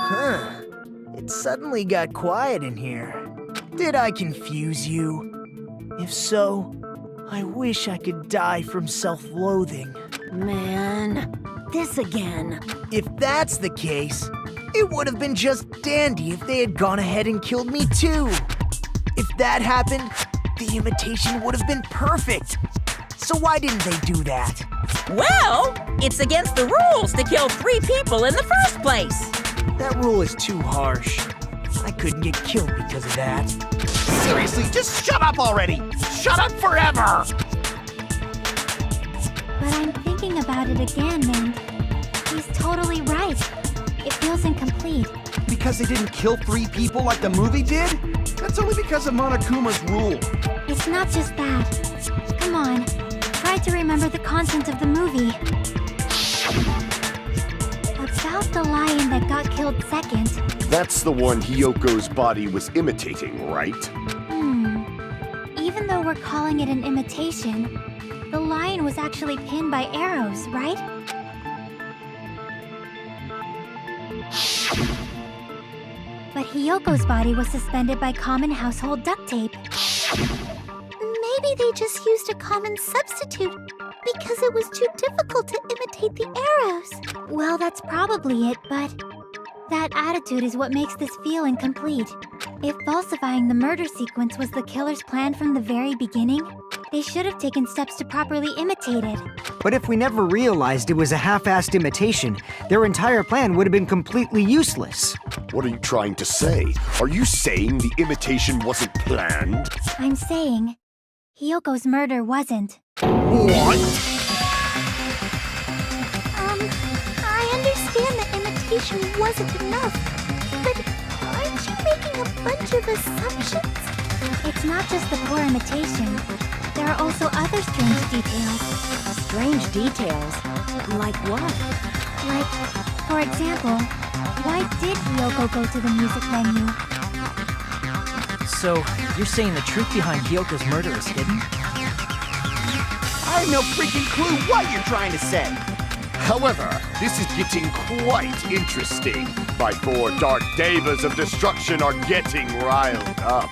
Huh. It suddenly got quiet in here. Did I confuse you? If so, I wish I could die from self-loathing. Man, this again. If that's the case, it would have been just dandy if they had gone ahead and killed me too. If that happened, the imitation would have been perfect. So why didn't they do that? Well, it's against the rules to kill 3 people in the first place. That rule is too harsh. I couldn't get killed because of that. Seriously, just shut up already! Shut up forever! But I'm thinking about it again, and he's totally right. It feels incomplete. Because they didn't kill 3 people like the movie did? That's only because of Monokuma's rule. It's not just that. Come on, try to remember the content of the movie. About the lion that got killed second. That's the one Hyoko's body was imitating, right? Even though we're calling it an imitation, the lion was actually pinned by arrows, right? But Hyoko's body was suspended by common household duct tape. Maybe they just used a common substitute because it was too difficult to imitate the arrows. Well, that's probably it, but that attitude is what makes this feel incomplete. If falsifying the murder sequence was the killer's plan from the very beginning, they should have taken steps to properly imitate it. But if we never realized it was a half-assed imitation, their entire plan would have been completely useless. What are you trying to say? Are you saying the imitation wasn't planned? I'm saying, Hyoko's murder wasn't. What? I understand that imitation wasn't enough, but aren't you making a bunch of assumptions? It's not just the poor imitation. There are also other strange details. Strange details? Like what? Like, for example, why did Hyoko go to the music venue? So, you're saying the truth behind Hyoko's murder is hidden? I have no freaking clue what you're trying to say. However, this is getting quite interesting. My 4 dark devas of destruction are getting riled up.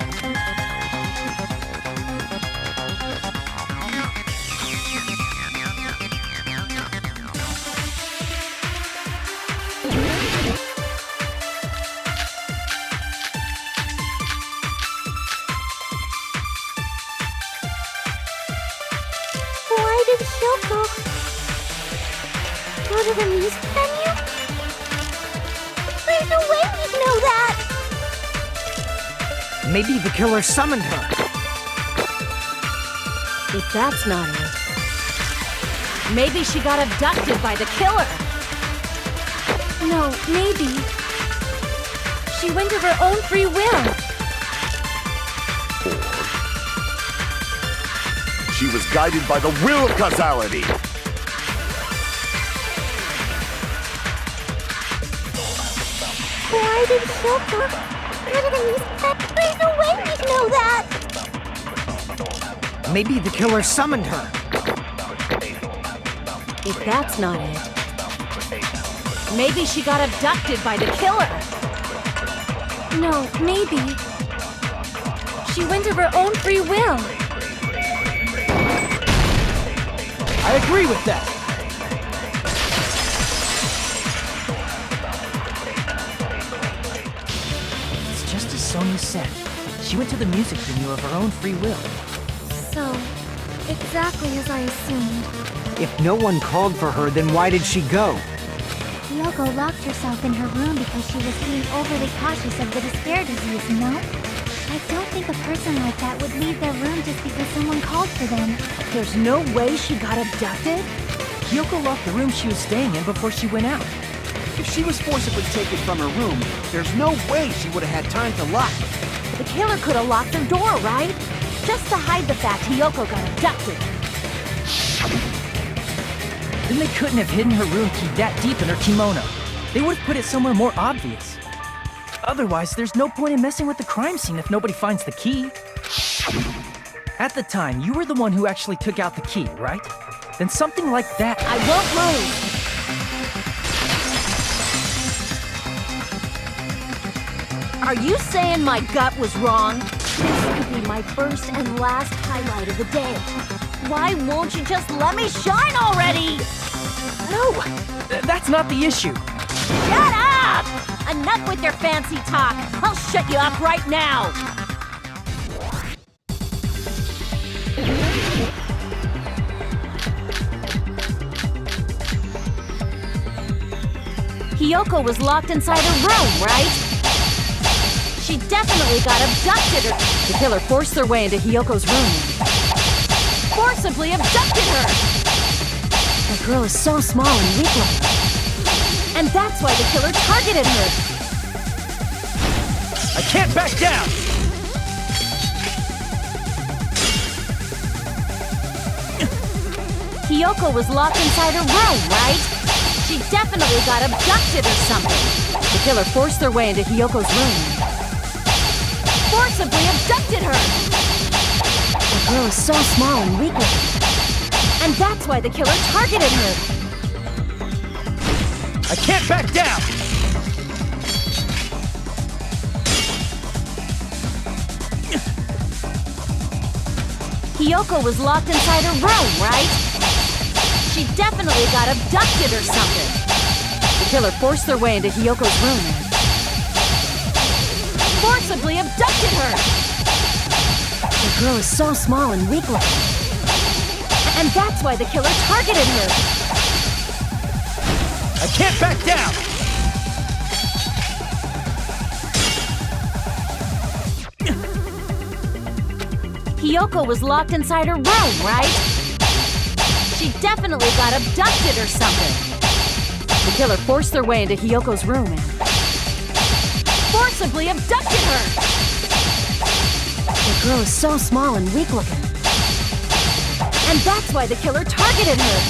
Why did Hyoko go to the music venue? There's no way we'd know that! Maybe the killer summoned her. If that's not it, maybe she got abducted by the killer. No, maybe. She went of her own free will. She was guided by the will of causality. Why did Hyoko go to the music venue? There's no way we'd know that! Maybe the killer summoned her. If that's not it, maybe she got abducted by the killer. No, maybe. She went of her own free will. I agree with that. It's just as Sonia said. She went to the music venue of her own free will. So, exactly as I assumed. If no one called for her, then why did she go? Hyoko locked herself in her room because she was being overly cautious of the despair disease, you know? I don't think a person like that would leave their room just because someone called for them. There's no way she got abducted? Hyoko locked the room she was staying in before she went out. If she was forcibly taken from her room, there's no way she would have had time to lock it. The killer could have locked her door, right? Just to hide the fact Hyoko got abducted. Then they couldn't have hidden her room key that deep in her kimono. They would have put it somewhere more obvious. Otherwise, there's no point in messing with the crime scene if nobody finds the key. At the time, you were the one who actually took out the key, right? Then something like that... I won't move! Are you saying my gut was wrong? This could be my first and last highlight of the day. Why won't you just let me shine already? No, that's not the issue. Shut up! Enough with your fancy talk. I'll shut you up right now. Hiyoko was locked inside her room, right? She definitely got abducted. The killer forced their way into Hiyoko's room. Forcibly abducted her! The girl is so small and weak-looking. And that's why the killer targeted her. I can't back down! Hiyoko was locked inside her room, right? She definitely got abducted or something. The killer forced their way into Hiyoko's room. Forcibly abducted her! The girl is so small and weak-looking. And that's why the killer targeted her. I can't back down! Hiyoko was locked inside her room, right? She definitely got abducted or something. The killer forced their way into Hiyoko's room. Forcibly abducted her! The girl is so small and weak-looking. And that's why the killer targeted her. I can't back down! Hiyoko was locked inside her room, right? She definitely got abducted or something. The killer forced their way into Hiyoko's room and forcibly abducted her! The girl is so small and weak-looking. And that's why the killer targeted her!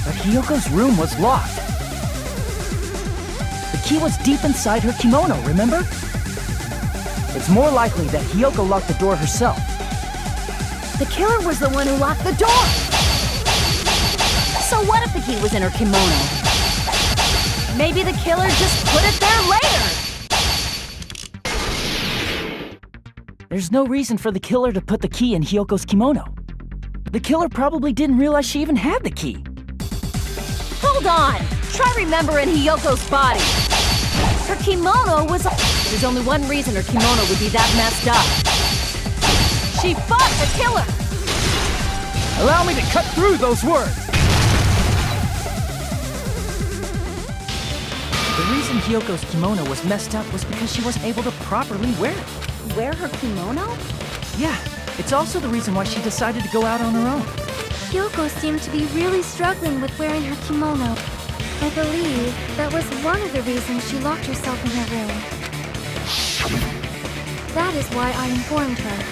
But Hiyoko's room was locked. The key was deep inside her kimono, remember? It's more likely that Hiyoko locked the door herself. The killer was the one who locked the door! So what if the key was in her kimono? Maybe the killer just put it there later! There's no reason for the killer to put the key in Hiyoko's kimono. The killer probably didn't realize she even had the key. Hold on! Try remembering Hiyoko's body. Her kimono was... There's only one reason her kimono would be that messed up. She fought the killer! Allow me to cut through those words! The reason Hiyoko's kimono was messed up was because she wasn't able to properly wear it. Wear her kimono? Yeah, it's also the reason why she decided to go out on her own. Hiyoko seemed to be really struggling with wearing her kimono. I believe that was one of the reasons she locked herself in her room. That is why I informed her.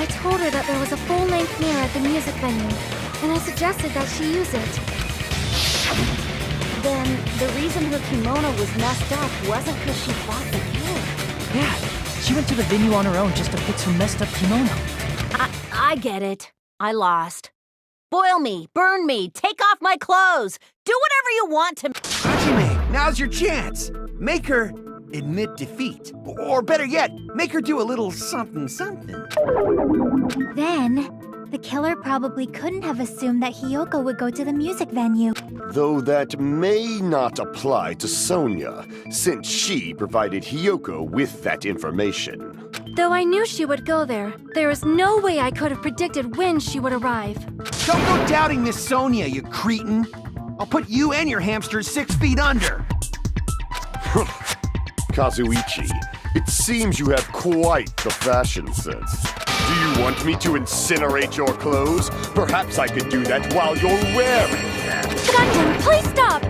I told her that there was a full-length mirror at the music venue, and I suggested that she use it. Then, the reason her kimono was messed up wasn't because she fought the killer. Yeah, she went to the venue on her own just to fix her messed up kimono. I get it. I lost. Boil me, burn me, take off my clothes, do whatever you want to me. Hajime, now's your chance. Make her admit defeat. Or better yet, make her do a little something. Then, the killer probably couldn't have assumed that Hiyoko would go to the music venue. Though that may not apply to Sonia, since she provided Hiyoko with that information. Though I knew she would go there, there is no way I could have predicted when she would arrive. Don't go doubting Miss Sonia, you cretin. I'll put you and your hamsters 6 feet under. Kazuichi, it seems you have quite the fashion sense. Do you want me to incinerate your clothes? Perhaps I could do that while you're wearing them. Gundam, please stop!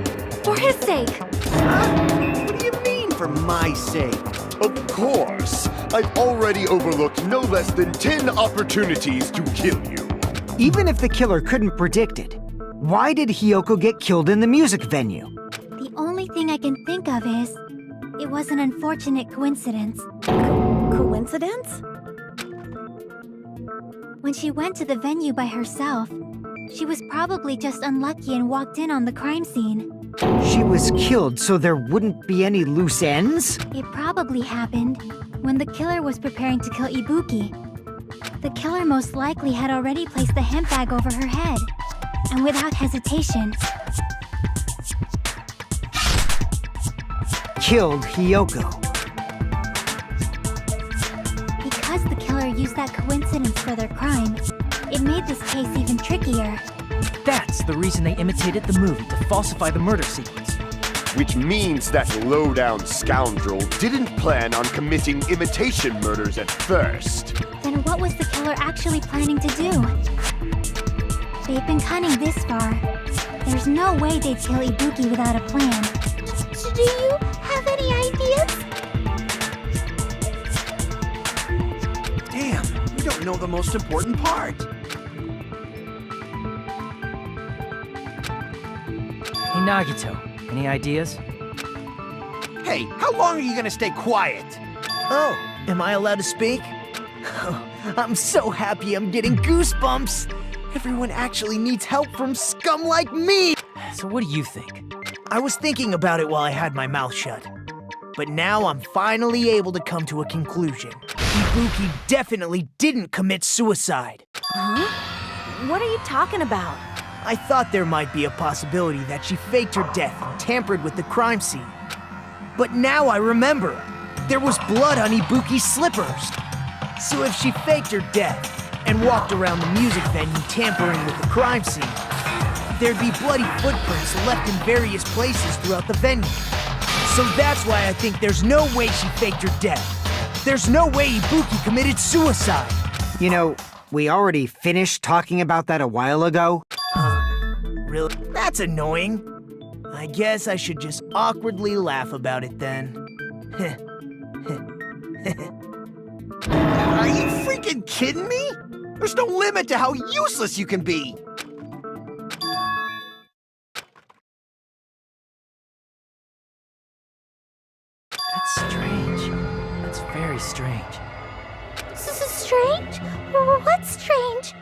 For his sake. Huh? What do you mean, for my sake? Of course. I've already overlooked no less than 10 opportunities to kill you. Even if the killer couldn't predict it, why did Hiyoko get killed in the music venue? The only thing I can think of is, it was an unfortunate coincidence. Coincidence? When she went to the venue by herself, She was probably just unlucky and walked in on the crime scene. She was killed so there wouldn't be any loose ends? It probably happened when the killer was preparing to kill Ibuki. The killer most likely had already placed the hemp bag over her head, and without hesitation, Killed Hiyoko. because the killer used that coincidence for their crime, it made this case even trickier. That's the reason they imitated the movie to falsify the murder sequence. Which means that low-down scoundrel didn't plan on committing imitation murders at first. Then what was the killer actually planning to do? They've been cunning this far. There's no way they'd kill Ibuki without a plan. Do you have any ideas? Damn, we don't know the most important part. Hey, Nagito, any ideas? Hey, how long are you gonna stay quiet? Oh, am I allowed to speak? I'm so happy I'm getting goosebumps. Everyone actually needs help from scum like me. So what do you think? I was thinking about it while I had my mouth shut. But now I'm finally able to come to a conclusion. Ibuki definitely didn't commit suicide. Huh? What are you talking about? I thought there might be a possibility that she faked her death and tampered with the crime scene. But now I remember, there was blood on Ibuki's slippers. So if she faked her death and walked around the music venue tampering with the crime scene, there'd be bloody footprints left in various places throughout the venue. So that's why I think there's no way she faked her death. There's no way Ibuki committed suicide. You know, we already finished talking about that a while ago. Really? That's annoying. I guess I should just awkwardly laugh about it then. Are you freaking kidding me? There's no limit to how useless you can be. That's strange. That's very strange. This is strange? What's strange?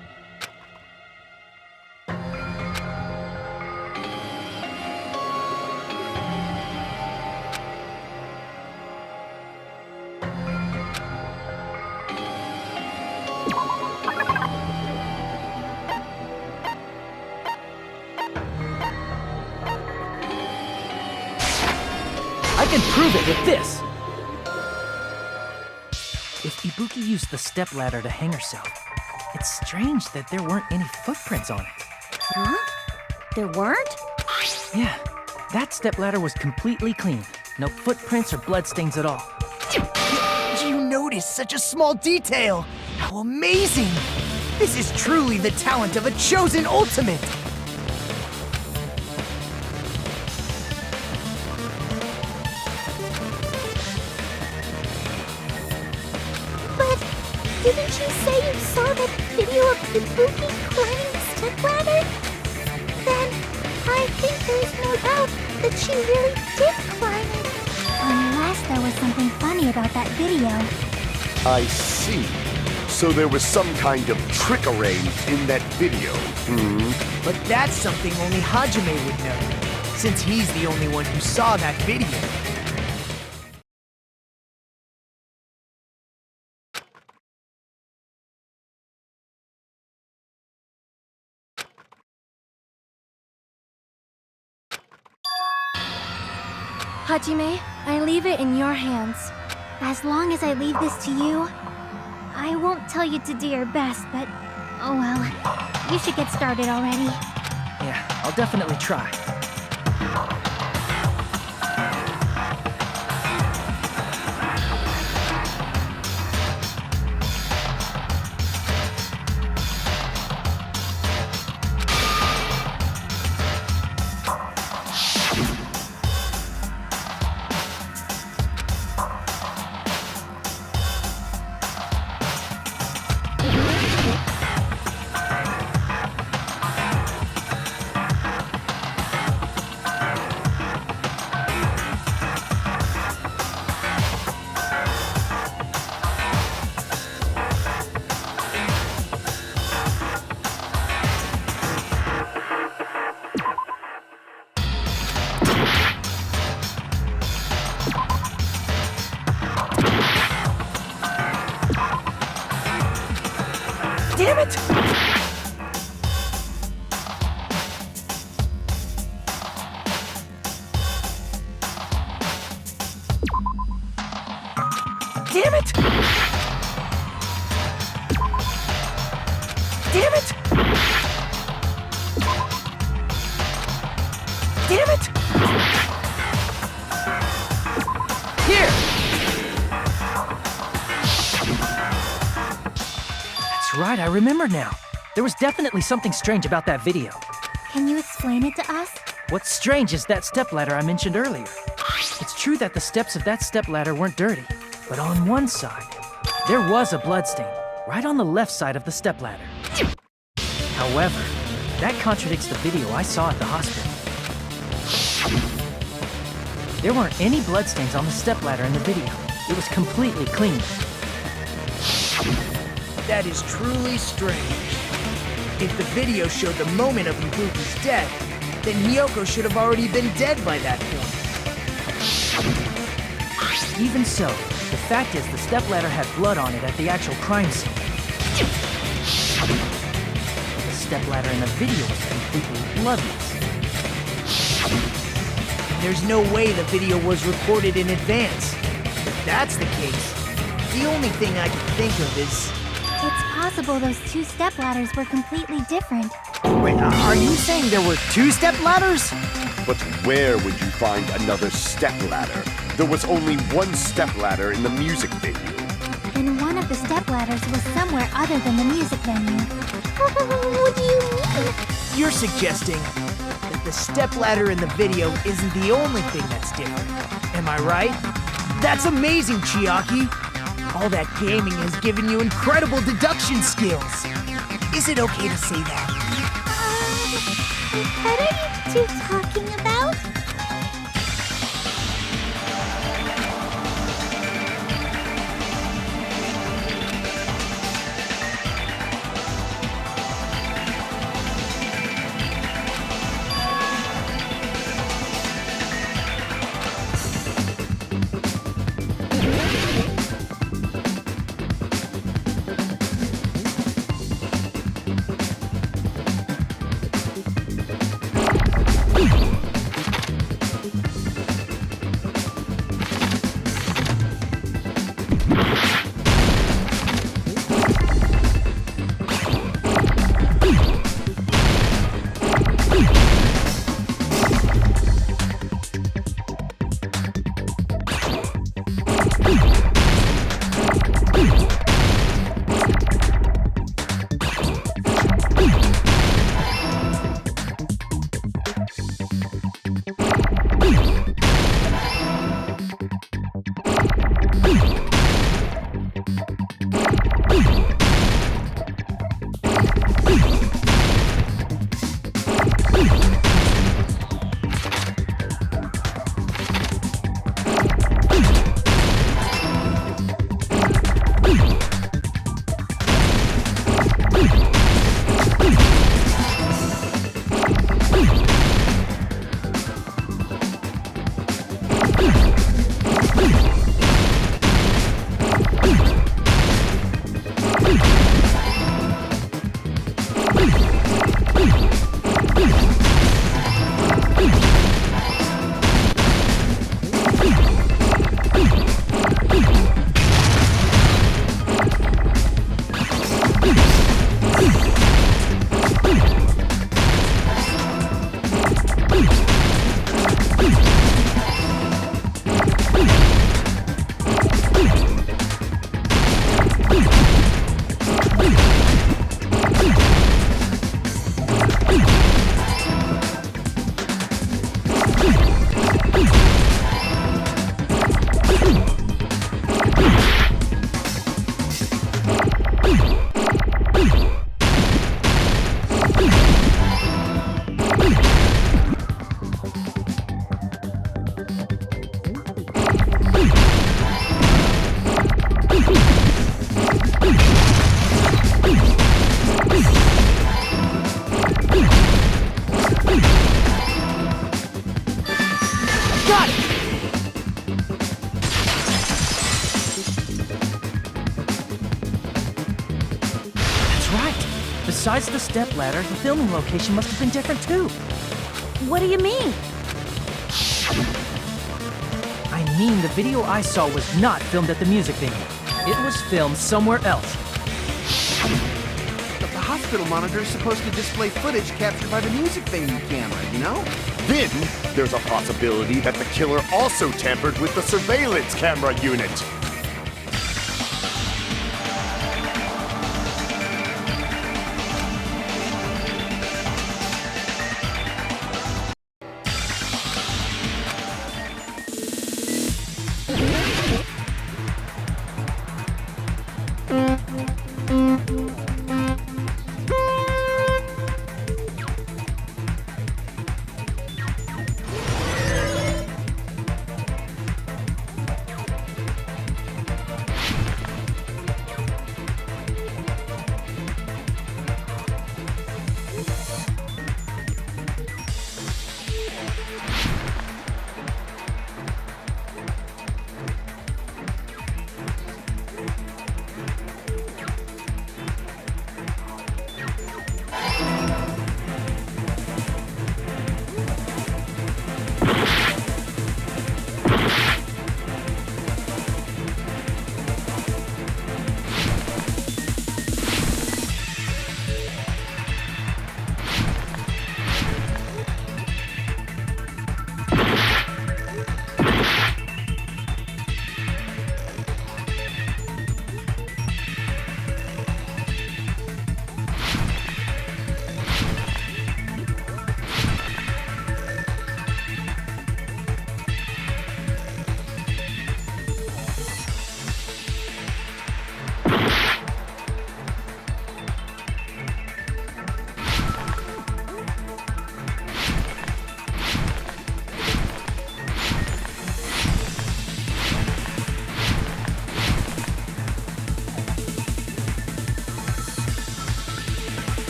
I can prove it with this! If Ibuki used the stepladder to hang herself, it's strange that there weren't any footprints on it. Huh? There weren't? Yeah, that stepladder was completely clean. No footprints or bloodstains at all. You noticed such a small detail. How amazing! This is truly the talent of a chosen ultimate. But didn't you say you saw that video of Ibuki climbing the stepladder? Then I think there's no doubt that she really did climb it. Unless there was something funny about that video. I see. So there was some kind of trick arranged in that video. But that's something only Hajime would know, since he's the only one who saw that video. Hajime, I leave it in your hands. As long as I leave this to you, I won't tell you to do your best, but oh well. You should get started already. Yeah, I'll definitely try. Damn it! Damn it! Damn it! Here! That's right, I remember now. There was definitely something strange about that video. Can you explain it to us? What's strange is that stepladder I mentioned earlier. It's true that the steps of that stepladder weren't dirty, but on one side, there was a bloodstain, right on the left side of the stepladder. However, that contradicts the video I saw at the hospital. There weren't any bloodstains on the stepladder in the video. It was completely clean. That is truly strange. If the video showed the moment of Ibuki's death, then Hiyoko should have already been dead by that point. Even so, the fact is the stepladder had blood on it at the actual crime scene. The stepladder in the video was completely bloodless. There's no way the video was recorded in advance. If that's the case, the only thing I can think of is... It's possible those two stepladders were completely different. Wait, are you saying there were two stepladders? But where would you find another stepladder? There was only one stepladder in the music venue. Then one of the stepladders was somewhere other than the music venue. What do you mean? You're suggesting that the stepladder in the video isn't the only thing that's different. Am I right? That's amazing, Chiaki! All that gaming has given you incredible deduction skills. Is it okay to say that? What are you two talking about? Besides the stepladder, the filming location must have been different too. What do you mean? I I mean, the video I saw was not filmed at the music venue. It was filmed somewhere else. But the hospital monitor is supposed to display footage captured by the music venue camera, you know? Then, there's a possibility that the killer also tampered with the surveillance camera unit.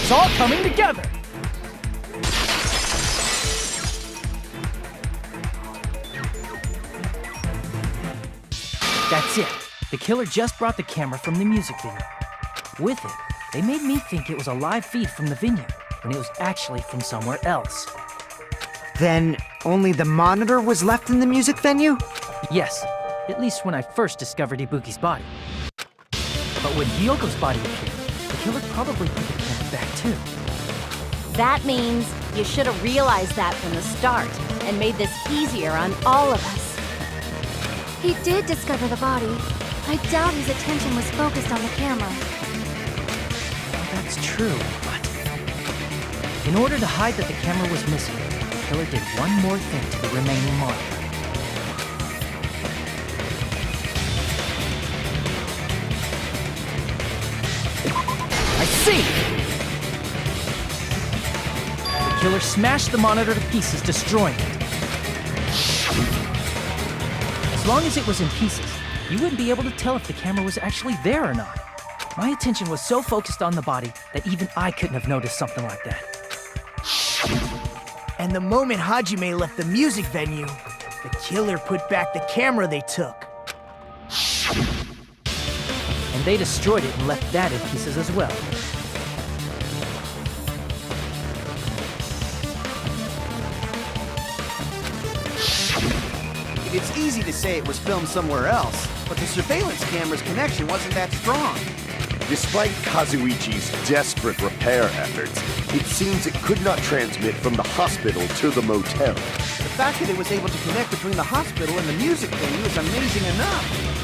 It's all coming together! That's it. The killer just brought the camera from the music venue. With it, they made me think it was a live feed from the venue, when it was actually from somewhere else. Then only the monitor was left in the music venue? Yes, at least when I first discovered Ibuki's body. But when Hyoko's body appeared, the killer probably put the camera back too. That means you should have realized that from the start and made this easier on all of us. He did discover the body. I doubt his attention was focused on the camera. Well, that's true, but... in order to hide that the camera was missing, the killer did one more thing to the remaining monitor. I see! The killer smashed the monitor to pieces, destroying it. As long as it was in pieces, you wouldn't be able to tell if the camera was actually there or not. My attention was so focused on the body that even I couldn't have noticed something like that. And the moment Hajime left the music venue, the killer put back the camera they took. And they destroyed it and left that in pieces as well. It's easy to say it was filmed somewhere else, but the surveillance camera's connection wasn't that strong. Despite Kazuichi's desperate repair efforts, it seems it could not transmit from the hospital to the motel. The fact that it was able to connect between the hospital and the music venue is amazing enough.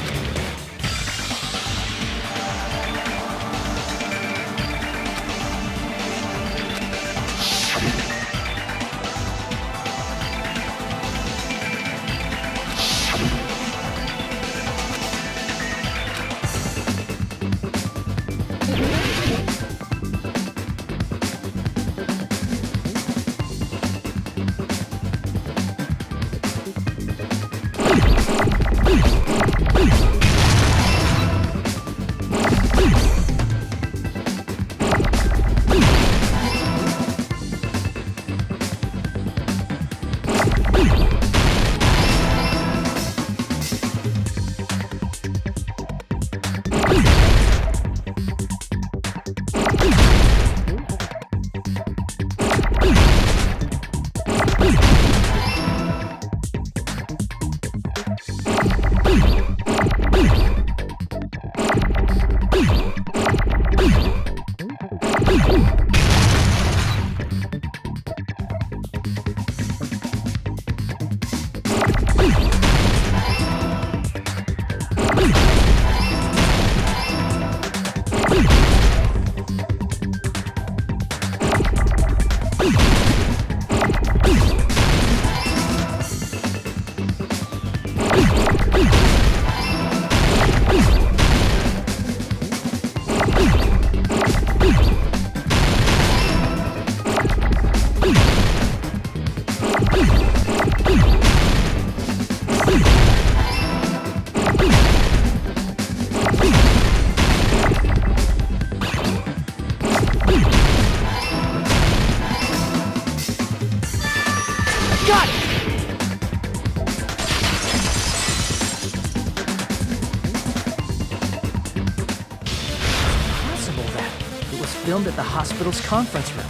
Filmed at the hospital's conference room.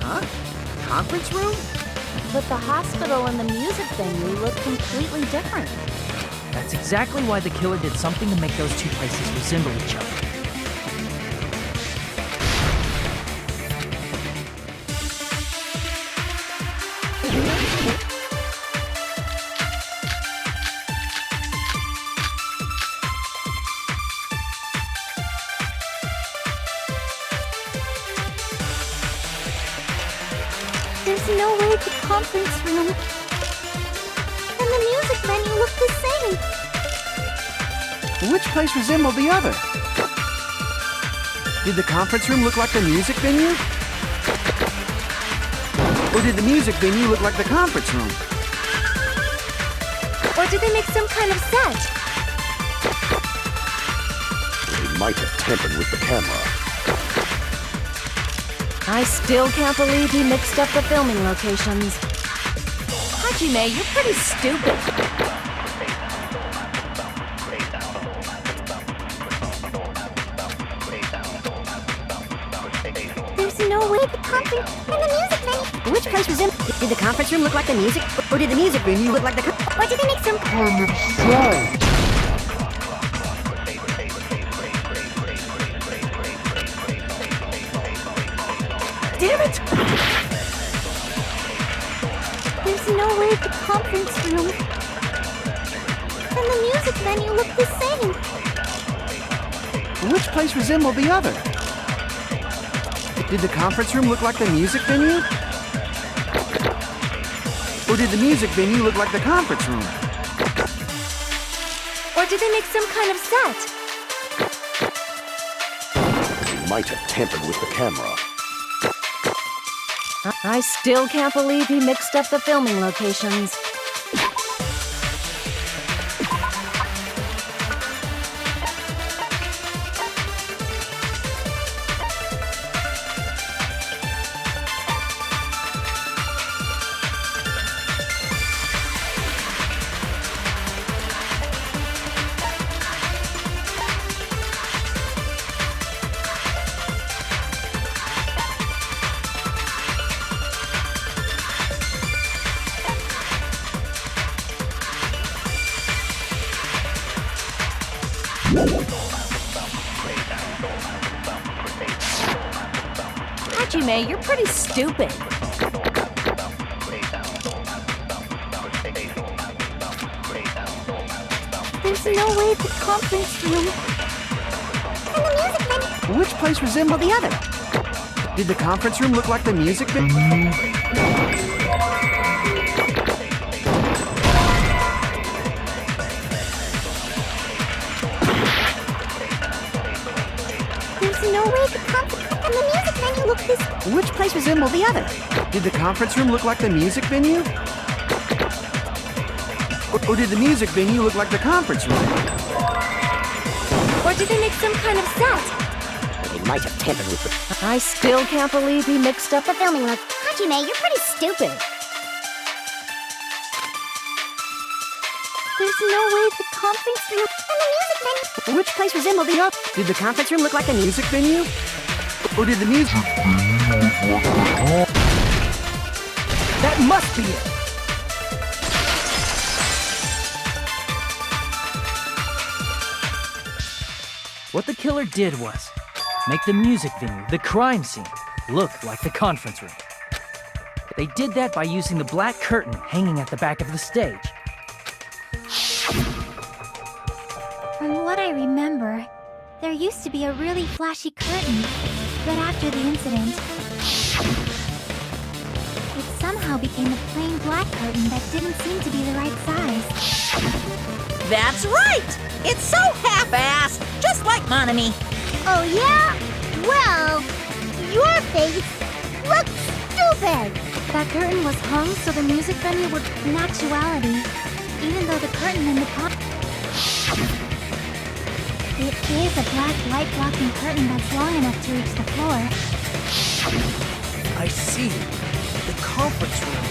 Huh? Conference room? But the hospital and the music venue look completely different. That's exactly why the killer did something to make those two places resemble each other. There's no way the conference room and the music venue look the same. Which place resembled the other? Did the conference room look like the music venue? Or did the music venue look like the conference room? Or did they make some kind of set? They might have tampered with the camera. I still can't believe he mixed up the filming locations. Hajime, you're pretty stupid. There's no way the conference and the music venue. Which place was in? Did the conference room look like the music? Or did the music venue look like the Or did they make some kind of show? Damn it! There's no way the conference room and the music venue look the same. Which place resembled the other? Did the conference room look like the music venue? Or did the music venue look like the conference room? Or did they make some kind of set? They might have tampered with the camera. I still can't believe he mixed up the filming locations. Hajime, you're pretty stupid. There's no way the conference room and the music venue. Which place resembled the other? Did the conference room look like the music venue? There's no way the conference and the music venue look this. Which place resembled the other? Did the conference room look like the music venue? Or did the music venue look like the conference room? Or did they make some kind of set? They might have tampered with the... I still can't believe he mixed up The filming look. Hajime, you're pretty stupid. There's no way the conference room and the music venue. Which place resembled the other? Did the conference room look like the music venue? Or did the music... That must be it! What the killer did was make the music venue, the crime scene, look like the conference room. They did that by using the black curtain hanging at the back of the stage. From what I remember, there used to be a really flashy curtain, but after the incident, it somehow became a plain black curtain that didn't seem to be the right size. That's right! It's so half-assed, just like Monami. Oh yeah? Well, your face looks stupid! That curtain was hung so the music venue would, in actuality, even though the curtain in the it is a black light-blocking curtain that's long enough to reach the floor. I see. The conference room.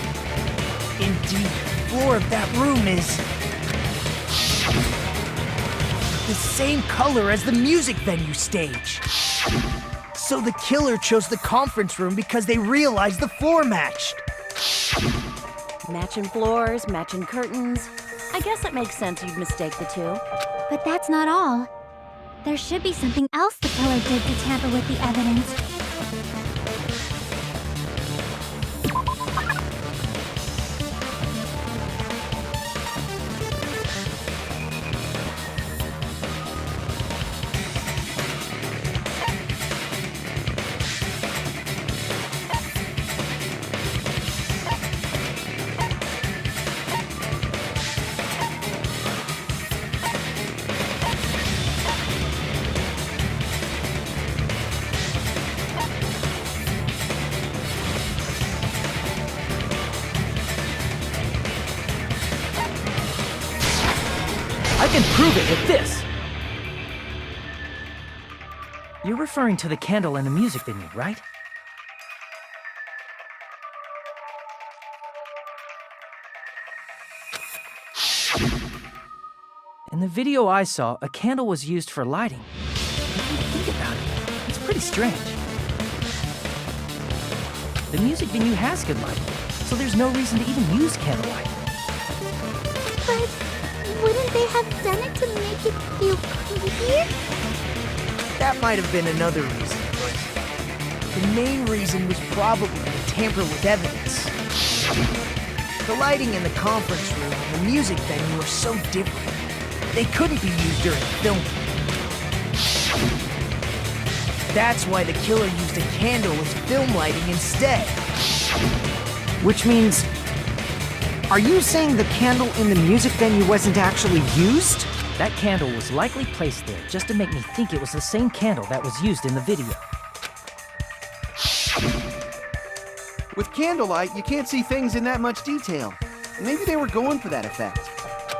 Indeed, the floor of that room is the same color as the music venue stage. So the killer chose the conference room because they realized the floor matched. matching floors, matching curtains. I guess it makes sense you'd mistake the two. But that's not all. There should be something else the killer did to tamper with the evidence. I can prove it with this! You're referring to the candle in the music venue, right? In the video I saw, a candle was used for lighting. If you think about it, it's pretty strange. The music venue has good lighting, so there's no reason to even use candlelight. But wouldn't they have done it to make it feel creepier? That might have been another reason, but the main reason was probably to tamper with evidence. The lighting in the conference room and the music venue are so different. They couldn't be used during filming. That's why the killer used a candle as film lighting instead. Which means... Are you saying the candle in the music venue wasn't actually used? That candle was likely placed there just to make me think it was the same candle that was used in the video. With candlelight, you can't see things in that much detail. Maybe they were going for that effect.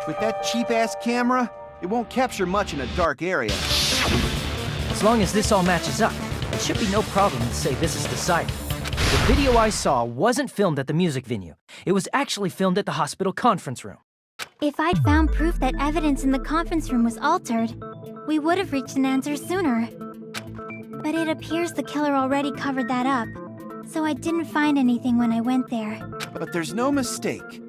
With that cheap-ass camera, it won't capture much in a dark area. As long as this all matches up, it should be no problem to say this is decided. The video I saw wasn't filmed at the music venue. It was actually filmed at the hospital conference room. If I'd found proof that evidence in the conference room was altered, we would have reached an answer sooner. But it appears the killer already covered that up, so I didn't find anything when I went there. But there's no mistake.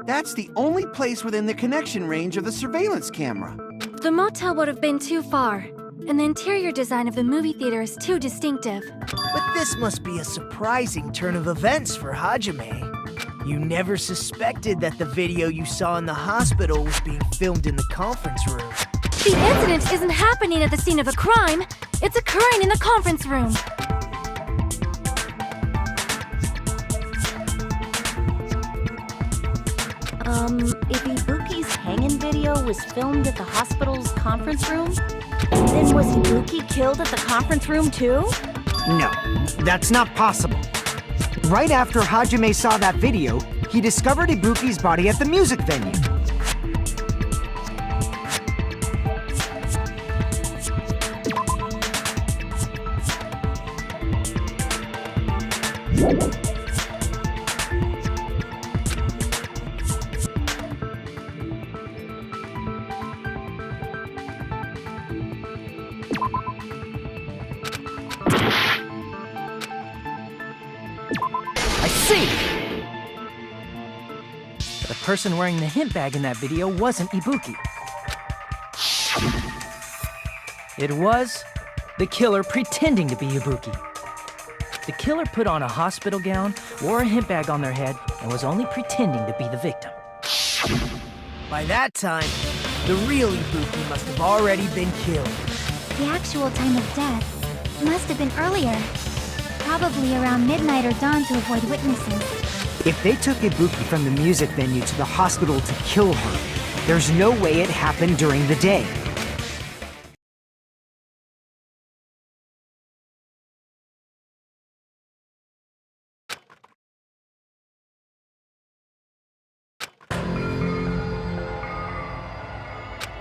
That's the only place within the connection range of the surveillance camera. The motel would have been too far. and the interior design of the movie theater is too distinctive. But this must be a surprising turn of events for Hajime. You never suspected that the video you saw in the hospital was being filmed in the conference room. The incident isn't happening at the scene of a crime. It's occurring in the conference room. If Ibuki's hanging video was filmed at the hospital's conference room, then was Ibuki killed at the conference room too? No, that's not possible. Right after Hajime saw that video, he discovered Ibuki's body at the music venue. I see! The person wearing the hint bag in that video wasn't Ibuki. It was the killer pretending to be Ibuki. The killer put on a hospital gown, wore a hint bag on their head, and was only pretending to be the victim. By that time, the real Ibuki must have already been killed. The actual time of death must have been earlier. Probably around midnight or dawn to avoid witnesses. If they took Ibuki from the music venue to the hospital to kill her, there's no way it happened during the day.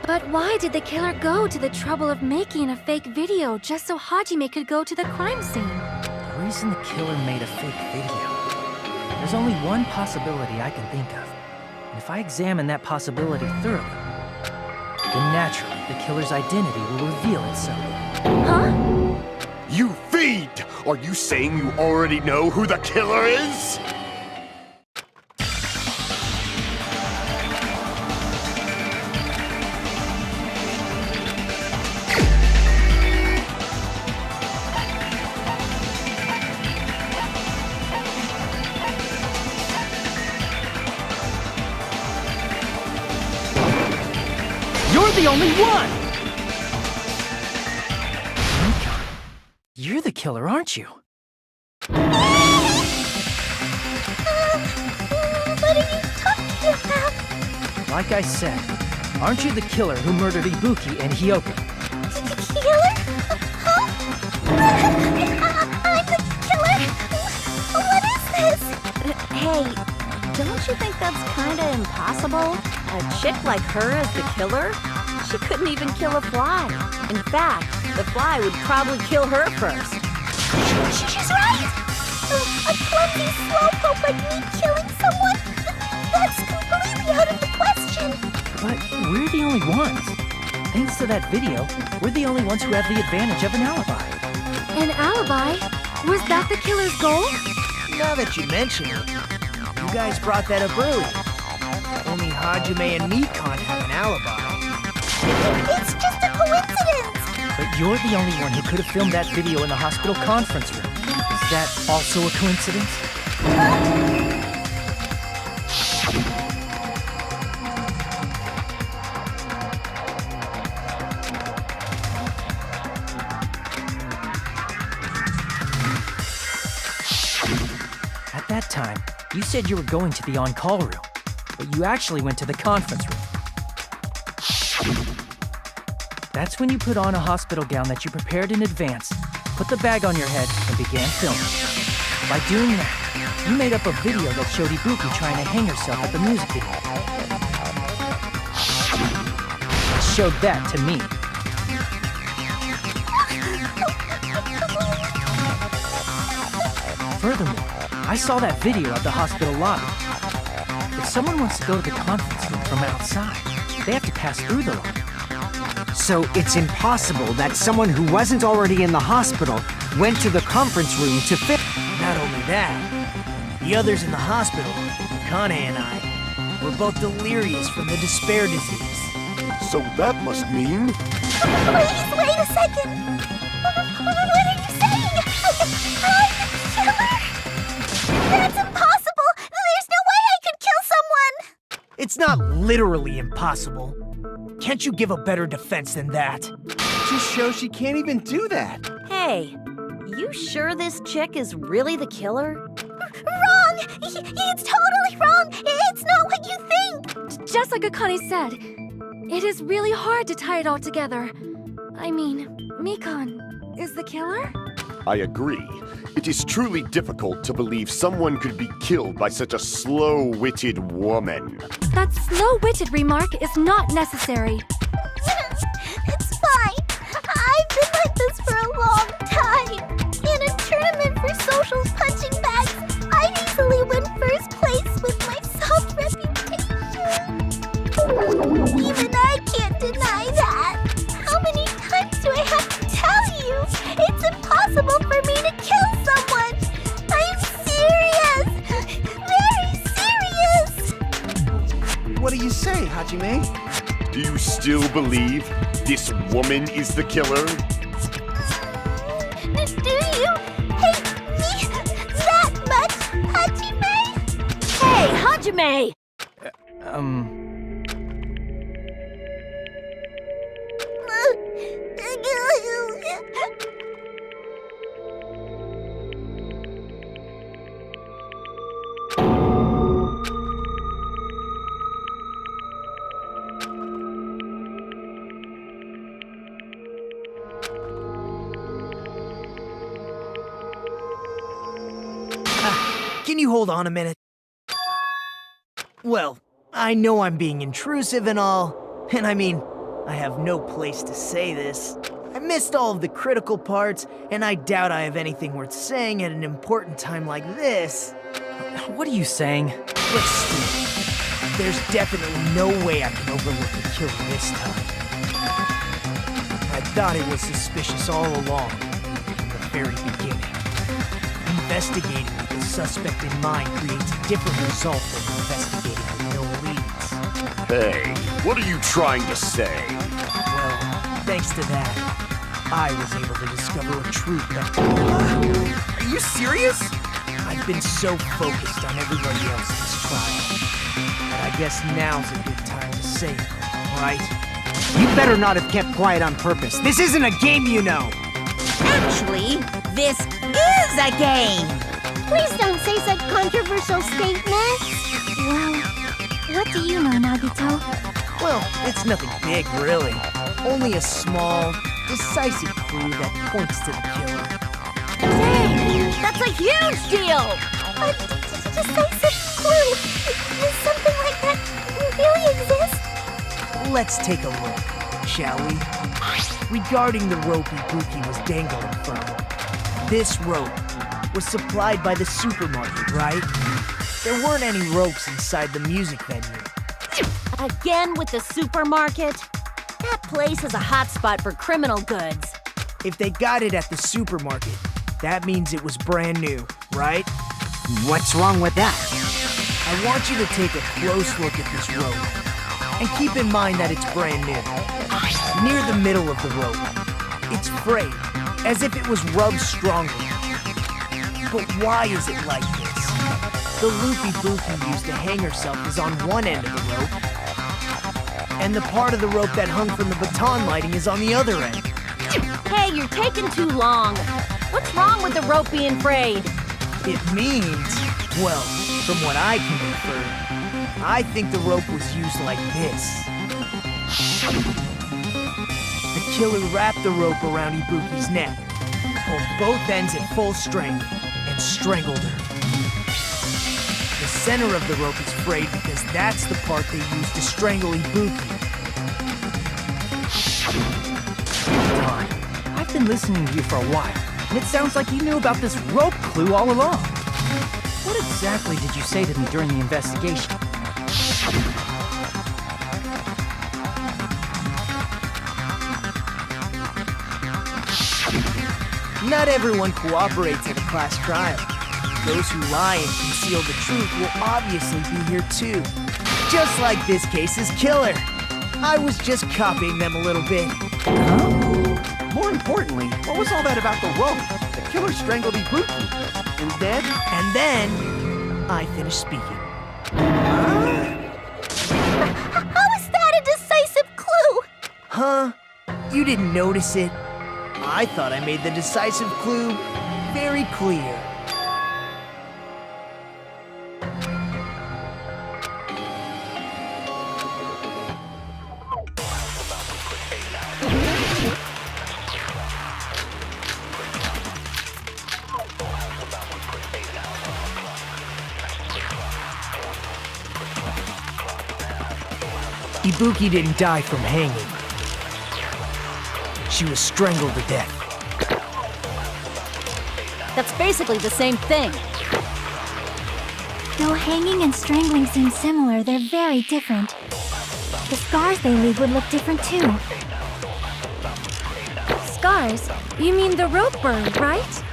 But why did the killer go to the trouble of making a fake video just so Hajime could go to the crime scene? The reason the killer made a fake video. There's only one possibility I can think of. And if I examine that possibility thoroughly, then naturally the killer's identity will reveal itself. Huh? You fiend! Are you saying you already know who the killer is? You're the only one! Mika, you're the killer, aren't you? What are you talking about? Like I said, aren't you the killer who murdered Ibuki and Hyoko? Killer? Huh? I'm the killer? What is this? Hey, don't you think that's kinda impossible? A chick like her as the killer? She couldn't even kill a fly. In fact, the fly would probably kill her first. She's right! A clumsy slowpoke like me killing someone? That's completely out of the question! But we're the only ones. Thanks to that video, we're the only ones who have the advantage of an alibi. An alibi? Was that the killer's goal? Now that you mention it, you guys brought that up earlier. Only Hajime and me can't have an alibi. It's just a coincidence! But you're the only one who could have filmed that video in the hospital conference room. Is that also a coincidence? At that time, you said you were going to the on-call room, but you actually went to the conference room. That's when you put on a hospital gown that you prepared in advance, put the bag on your head, and began filming. By doing that, you made up a video that showed Ibuki trying to hang herself at the music video. It showed that to me. Furthermore, I saw that video at the hospital lobby. If someone wants to go to the conference room from outside, they have to pass through the lobby. So it's impossible that someone who wasn't already in the hospital went to the conference room to film. Not only that, the others in the hospital, Kane and I, were both delirious from the despair disease. So that must mean... Please, wait a second. What are you saying? I'm the killer? That's impossible! There's no way I could kill someone! It's not literally impossible. Can't you give a better defense than that? Just shows she can't even do that. Hey, you sure this chick is really the killer? Wrong! It's totally wrong! It's not what you think! Just like Akane said, it is really hard to tie it all together. I mean, Mikan is the killer? I agree. It is truly difficult to believe someone could be killed by such a slow-witted woman. That slow-witted remark is not necessary. It's fine. I've been like this for a long time. In a tournament for socials punching bags, I'd easily win first place with my soft reputation. Even I can't deny that. How many times do I have to tell you? It's impossible for me to kill someone. I'm serious. Very serious. What do you say, Hajime? Do you still believe this woman is the killer? Do you hate me that much, Hajime? Hey, Hajime! Can you hold on a minute? Well, I know I'm being intrusive and all, and I mean, I have no place to say this. I missed all of the critical parts, and I doubt I have anything worth saying at an important time like this. What are you saying? But still, there's definitely no way I can overlook the killer this time. I thought it was suspicious all along, from the very beginning. Investigating with the suspect in mind creates a different result than investigating with no leads. Hey, what are you trying to say? Well, thanks to that, I was able to discover a truth that... Are you serious? I've been so focused on everybody else this trial, but I guess now's a good time to say it, right? You better not have kept quiet on purpose. This isn't a game, you know. Actually, this is a game. Please don't say such controversial statements. Well, what do you know, Nagito? Well, it's nothing big, really. Only a small, decisive clue that points to the killer. Dang, that's a huge deal! A decisive clue? Does something like that really exist? Let's take a look, shall we? Regarding the rope Ibuki was dangling from, this rope was supplied by the supermarket, right? There weren't any ropes inside the music venue. Again with the supermarket? That place is a hotspot for criminal goods. If they got it at the supermarket, that means it was brand new, right? What's wrong with that? I want you to take a close look at this rope. And keep in mind that it's brand new. Near the middle of the rope, it's frayed, as if it was rubbed strongly. But why is it like this? The loop Ibuki used to hang herself is on one end of the rope, and the part of the rope that hung from the baton lighting is on the other end. Hey, you're taking too long. What's wrong with the rope being frayed? It means, well, from what I can infer, I think the rope was used like this. The killer wrapped the rope around Ibuki's neck, pulled both ends at full strength, and strangled her. The center of the rope is frayed because that's the part they used to strangle Ibuki. Don, I've been listening to you for a while, and it sounds like you knew about this rope clue all along. What exactly did you say to me during the investigation? Not everyone cooperates at a class trial. Those who lie and conceal the truth will obviously be here too. Just like this case's killer. I was just copying them a little bit. More importantly, what was all that about the rope? The killer strangled Ibuki. And then? And then, I finished speaking. How is that a decisive clue? Huh? You didn't notice it? I thought I made the decisive clue very clear. Ibuki didn't die from hanging. She was strangled to death. That's basically the same thing. Though hanging and strangling seem similar, they're very different. The scars they leave would look different too. Scars? You mean the rope burn, right?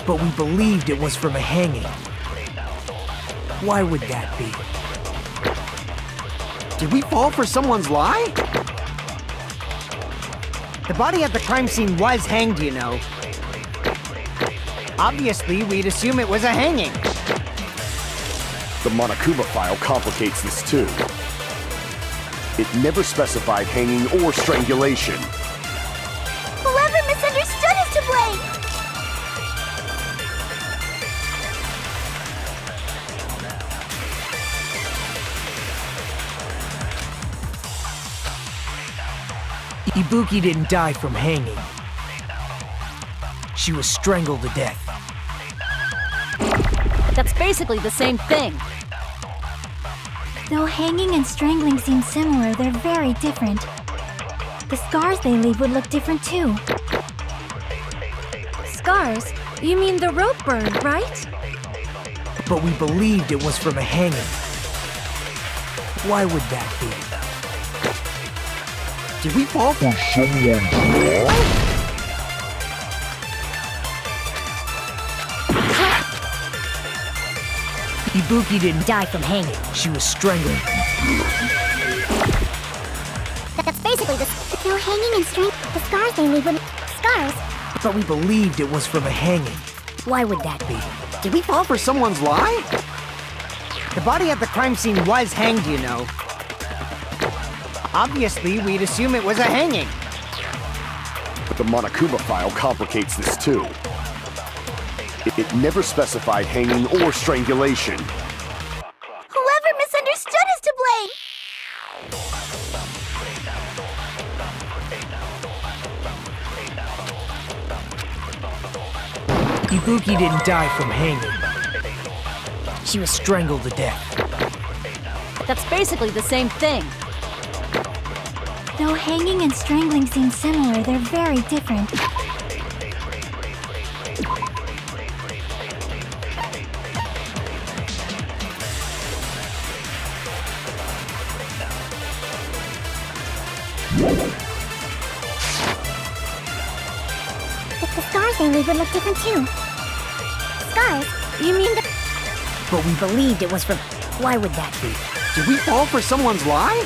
But we believed it was from a hanging. Why would that be? Did we fall for someone's lie? The body at the crime scene was hanged, you know. Obviously, we'd assume it was a hanging. The Monokuma file complicates this too. It never specified hanging or strangulation. Whoever misunderstood is to blame! Ibuki didn't die from hanging. She was strangled to death. That's basically the same thing. Though hanging and strangling seem similar, they're very different. The scars they leave would look different too. Scars? You mean the rope burn, right? But we believed it was from a hanging. Why would that be? Did we fall for someone's lie? Ibuki didn't Die from hanging. She was strangled. That's basically the... Though hanging and strangling, the scars they leave would... Scars? But we believed it was from a hanging. Why would that be? Did we fall for someone's lie? The body at the crime scene was hanged, you know. Obviously, we'd assume it was a hanging. But the Monokuma file complicates this too. It never specified hanging or strangulation. Whoever misunderstood is to blame! Ibuki didn't die from hanging. She was strangled to death. That's basically the same thing. Though hanging and strangling seem similar, they're very different. The scars they leave would look different too. Scars? You mean the... But we Believed it was from... Why would that be? Did we fall for someone's lie?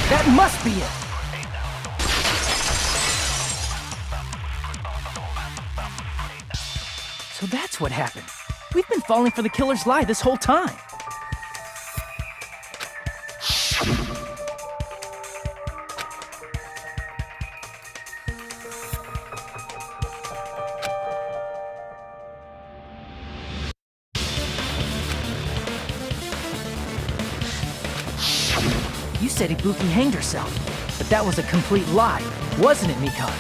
That must be it! So that's what happened. We've been falling for the killer's lie this whole time. You said Ibuki hanged herself, but that was a complete lie, wasn't it, Mikan?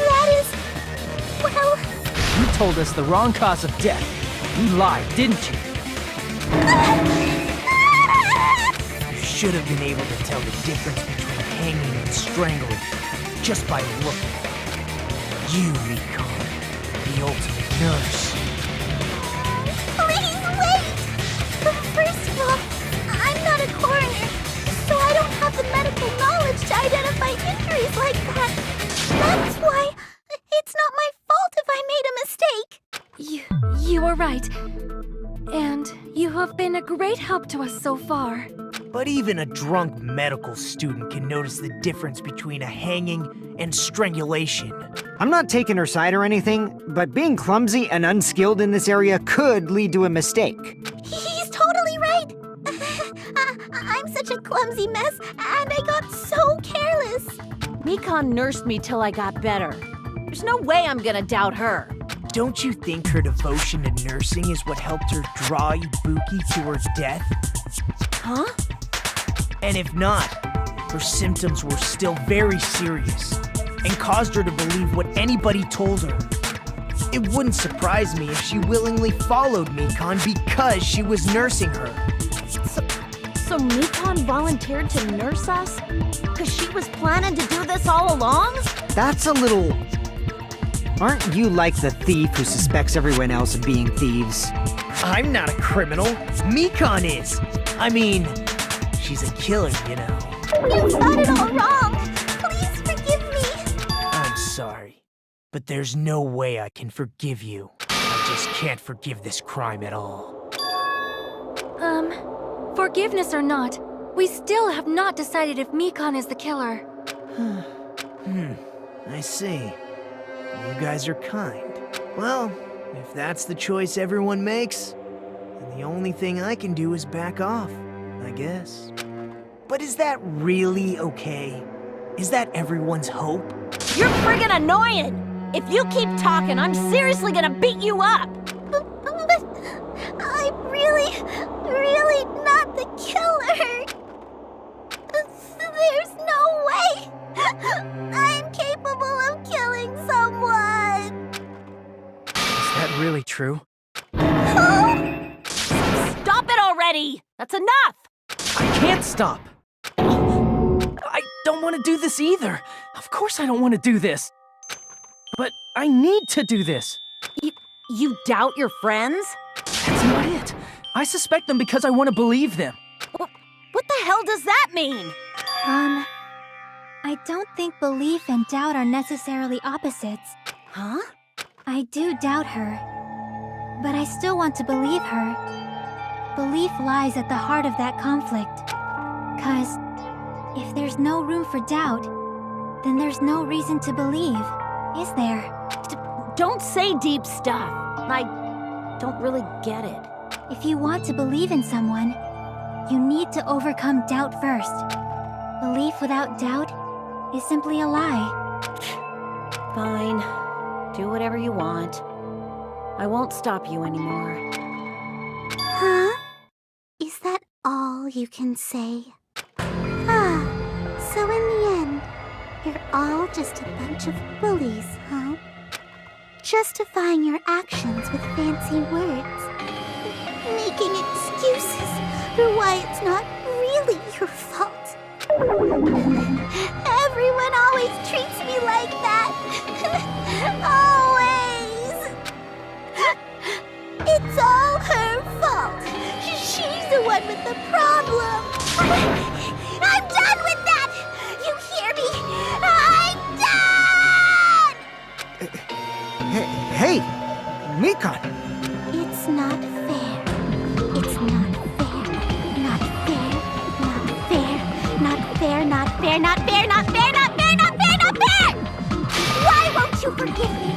That is... Well... You told us the wrong cause of death. You lied, didn't you? You should have been able to tell the difference between hanging and strangling just by looking. You, Mikan, the ultimate nurse. Please wait! First of all, I'm not a coroner, so I don't have the medical knowledge to identify injuries like that. That's why it's not my fault if I made a mistake. You are right. And you have been a great help to us so far. But even a drunk medical student can notice the difference between a hanging and strangulation. I'm not taking her side or anything, but being clumsy and unskilled in this area could lead to a mistake. He's totally right. I'm such a clumsy mess, and I got so careless. Mikon nursed me till I got better. There's no way I'm gonna doubt her. Don't you think her devotion to nursing is what helped her draw Ibuki to her death? Huh? And if not, her symptoms were still very serious and caused her to believe what anybody told her. It wouldn't surprise me if she willingly followed Mikon because she was nursing her. So Mikon volunteered to nurse us? Because she was planning to do this all along? That's a little... Aren't you like the thief who suspects everyone else of being thieves? I'm not a criminal. Mikon is. I mean, she's a killer, you know. You've got it all wrong. Please forgive me. I'm sorry, but there's no way I can forgive you. I just can't forgive this crime at all. Forgiveness or not, we still have not decided if Mikon is the killer. I see. You guys are kind. Well, if that's the choice everyone makes, then the only thing I can do is back off, I guess. But is that really okay? Is that everyone's hope? You're friggin' annoying! If you keep talking, I'm seriously gonna beat you up! But I'm really not the killer. There's no way I'm capable of killing someone. Is that really true? Stop it already! That's enough! I can't stop! I don't want to do this either. Of course I don't want to do this. But I need to do this. You doubt your friends? That's not it. I suspect them because I want to believe them. What the hell does that mean? I don't think belief and doubt are necessarily opposites. Huh? I do doubt her, but I still want to believe her. Belief lies at the heart of that conflict. 'Cause if there's no room for doubt, then there's no reason to believe, is there? Don't say deep stuff. I don't really get it. If you want to believe in someone, you need to overcome doubt first. Belief without doubt is simply a lie. Fine. Do whatever you want. I won't stop you anymore. Huh? Is that all you can say? So in the end, you're all just a bunch of bullies, huh? Justifying your actions with fancy words. Making excuses for why it's not really your fault. Everyone always treats me like that. Always. It's all her fault. She's the one with the problem. I'm done with that! You hear me? I'm done! Hey, Mikon! It's not fair. It's not fair. Not fair. Not fair. Not fair. Not fair. Not fair. Not fair. Not fair. Not fair. Not fair! Why won't you forgive me?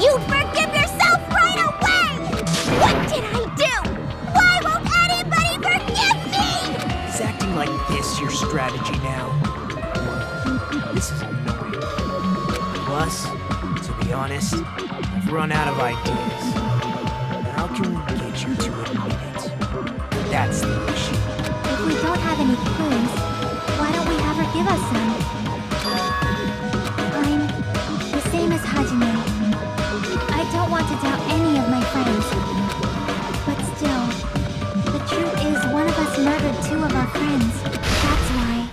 You'd forgive yourself right away! What did I do? Why won't anybody forgive me? Is acting like this your strategy now? This is annoying. Plus, to be honest, I've run out of ideas. How can we get you to admit it? That's the issue. If we don't have any clues, why don't we have her give us some? I'm the same as Hajime. I don't want to doubt any of my friends. But still, the truth is one of us murdered two of our friends. That's why.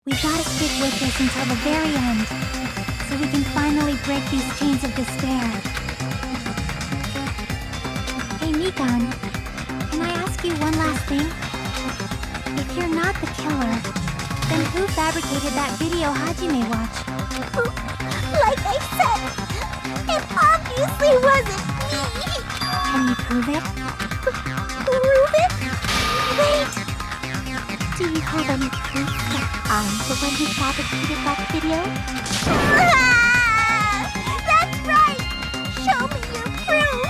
We gotta stick with this until the very end, so we can finally break these chains of despair. Hey, Mikon, can I ask you one last thing? If you're not the killer, then who fabricated that video Hajime watched? Like I said, it obviously wasn't me! Can you prove it? Prove it? Wait! have any proof that I'm the one who fabricated that video? That's right! Show me your proof!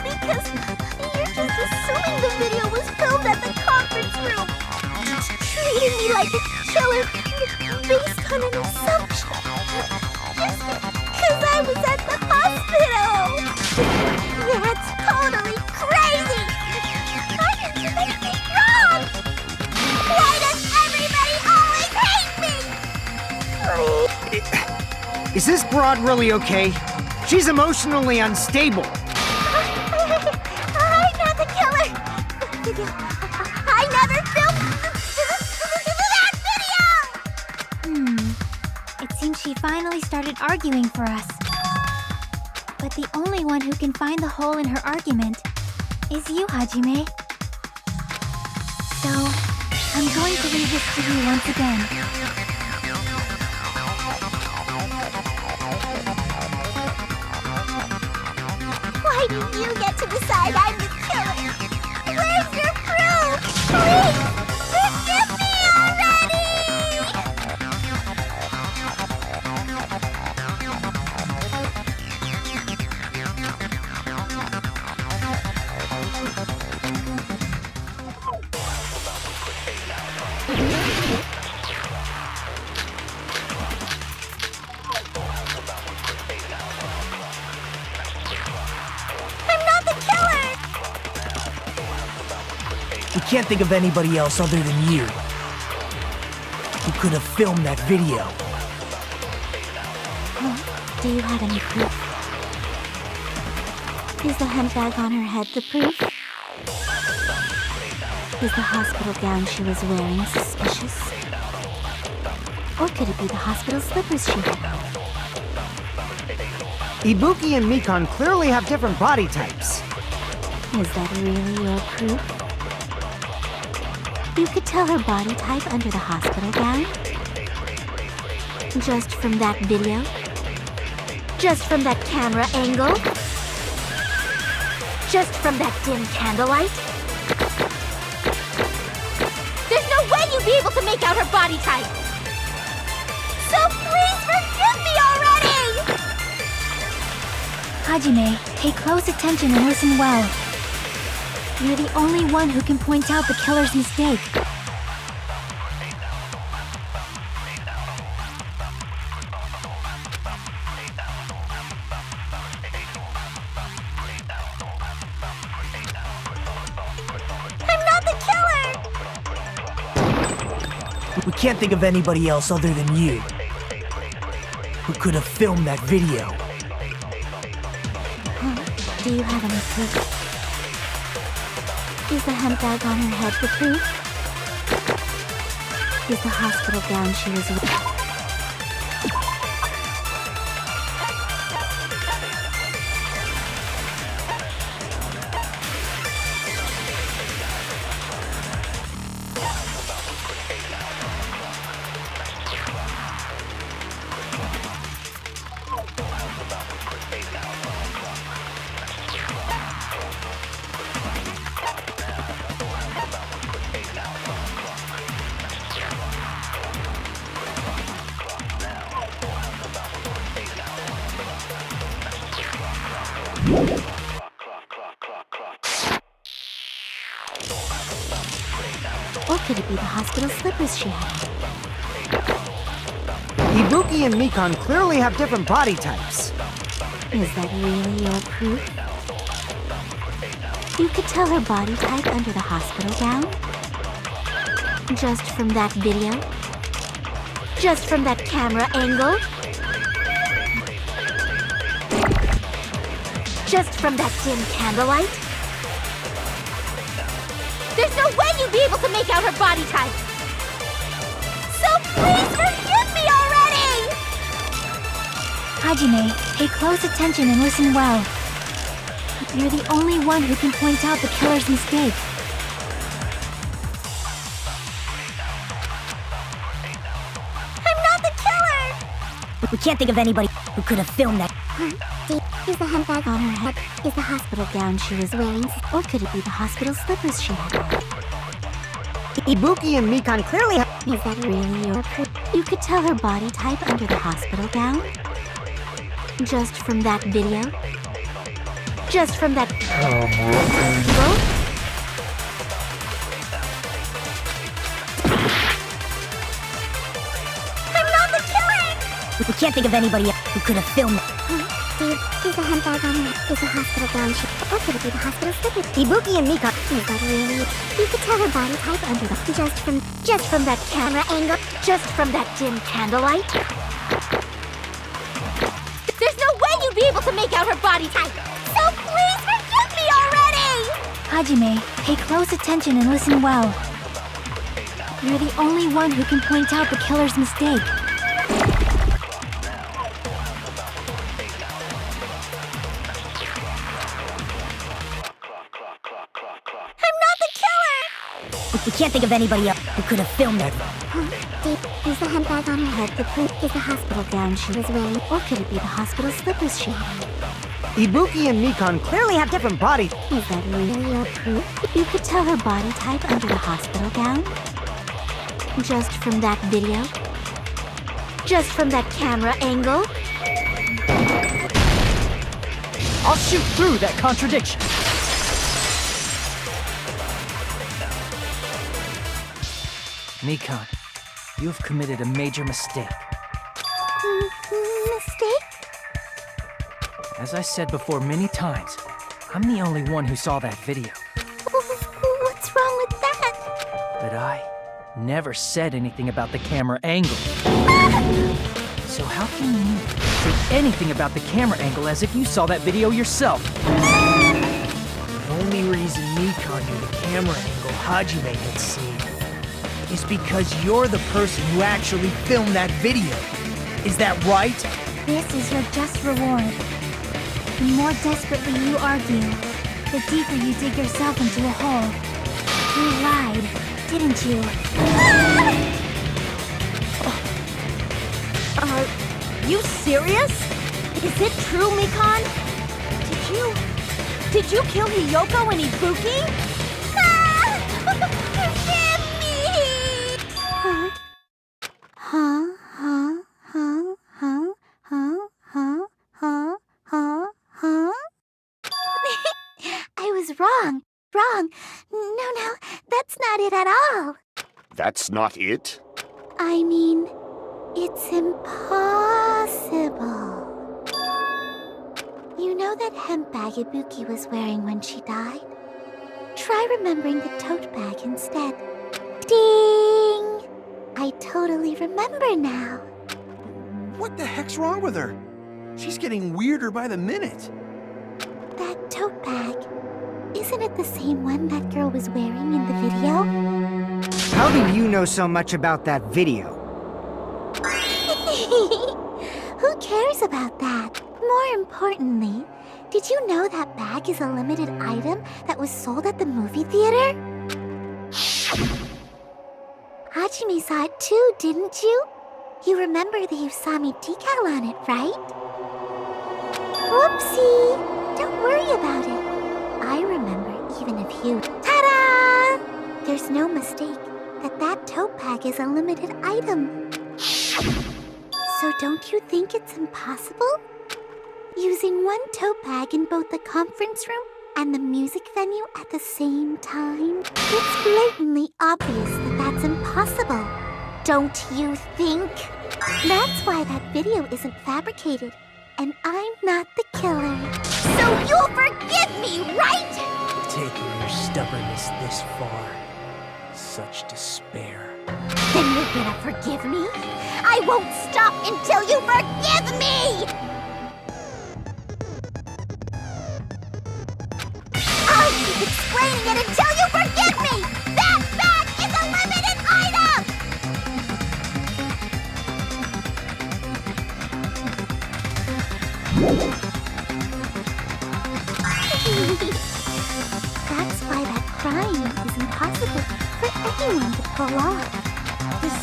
Because you're just assuming the video was filmed at the conference room. Treating me like a killer based on an assumption. Just because I was at the hospital. That's totally crazy! I didn't do anything wrong! Why does everybody always hate me? Is this broad really okay? She's emotionally unstable. I'm not the killer! I never filmed that video! It seems she finally started arguing for us. But the only one who can find the hole in her argument is you, Hajime. So, I'm going to read this to you once again. Why do you get to decide I'm the killer? Where's your proof? Please, forgive me already! I'm not the killer! We can't think of anybody else other than you who could have filmed that video. Do you have any proof? Is the handbag on her head the proof? Is the hospital gown she was wearing suspicious? Or could it be the hospital slippers she had on? Ibuki and Mikon clearly have different body types. Is that really your proof? You could tell her body type under the hospital gown? Just from that video? Just from that camera angle? Just from that dim candlelight? There's no way you'd be able to make out her body type! So please forgive me already! Hajime, pay close attention and listen well. You're the only one who can point out the killer's mistake. I'm not the killer! We can't think of anybody else other than you who could have filmed that video. Do you have any proof? Is the handbag on her head the proof? Is the hospital gown she was wearing? Or could it be the hospital slippers she had on? Ibuki and Mikon clearly have different body types. Is that really your proof? You could tell her body type under the hospital gown? Just from that video? Just from that camera angle? Just from that dim candlelight? There's no way you'd be able to make out her body type! So please forgive me already! Hajime, pay close attention and listen well. You're the only one who can point out the killer's mistake. I'm not the killer! We can't think of anybody who could have filmed that. Is the handbag on her head? Is the hospital gown she was wearing? Or could it be the hospital slippers she had on? Ibuki and Mikan clearly Is that really your proof? You could tell her body type under the hospital gown? Just from that video? Just from that angle? I'm not the killer! We can't think of anybody who could have filmed it. Steve, is the handbag on her? Is the hospital gown she... Or could it be the hospital slippers? Ibuki and Mikan. Is that really... You could tell her body type under the... Just from that camera angle? Just from that dim candlelight? There's no way you'd be able to make out her body type! So please forgive me already! Hajime, pay close attention and listen well. You're the only one who can point out the killer's mistake. I'm not the killer! We can't think of anybody who could have filmed it. Is the handbag on her head the proof? Is the hospital gown she was wearing? Or could it be the hospital slippers she had? Ibuki and Mikan clearly have different bodies. Is that really your proof? You could tell her body type under the hospital gown? Just from that video? Just from that camera angle? I'll shoot through that contradiction. Mikan, you have committed a major mistake. Mistake? As I said before many times, I'm the only one who saw that video. What's wrong with that? But I never said anything about the camera angle. So how can you say anything about the camera angle as if you saw that video yourself? The only reason Mikan knew the camera angle Hajime had seen is because you're the person who actually filmed that video. Is that right? This is your just reward. The more desperately you argue, the deeper you dig yourself into a hole. You lied, didn't you? Are you serious? Is it true, Mikan? Did you kill Hiyoko and Ibuki? I was wrong. No, that's not it at all. That's not it? I mean, it's impossible. You know that hemp bag Ibuki was wearing when she died? Try remembering the tote bag instead. Ding! I totally remember now. What the heck's wrong with her? She's getting weirder by the minute. That tote bag, isn't it the same one that girl was wearing in the video? How do you know so much about that video? Who cares about that? More importantly, did you know that bag is a limited item that was sold at the movie theater? Hajime saw it too, didn't you? You remember the Usami decal on it, right? Whoopsie! Don't worry about it. I remember even if you... Ta-da! There's no mistake that tote bag is a limited item. So don't you think it's impossible? Using one tote bag in both the conference room and the music venue at the same time? It's blatantly obvious that that's impossible. Don't you think? That's why that video isn't fabricated, and I'm not the killer. So you'll forgive me, right? Taking your stubbornness this far. Such despair. Then you're gonna forgive me? I won't stop until you forgive me! I'll keep explaining it until you forgive me! That bag is a limited item! That's why that crime is impossible for anyone to pull off. This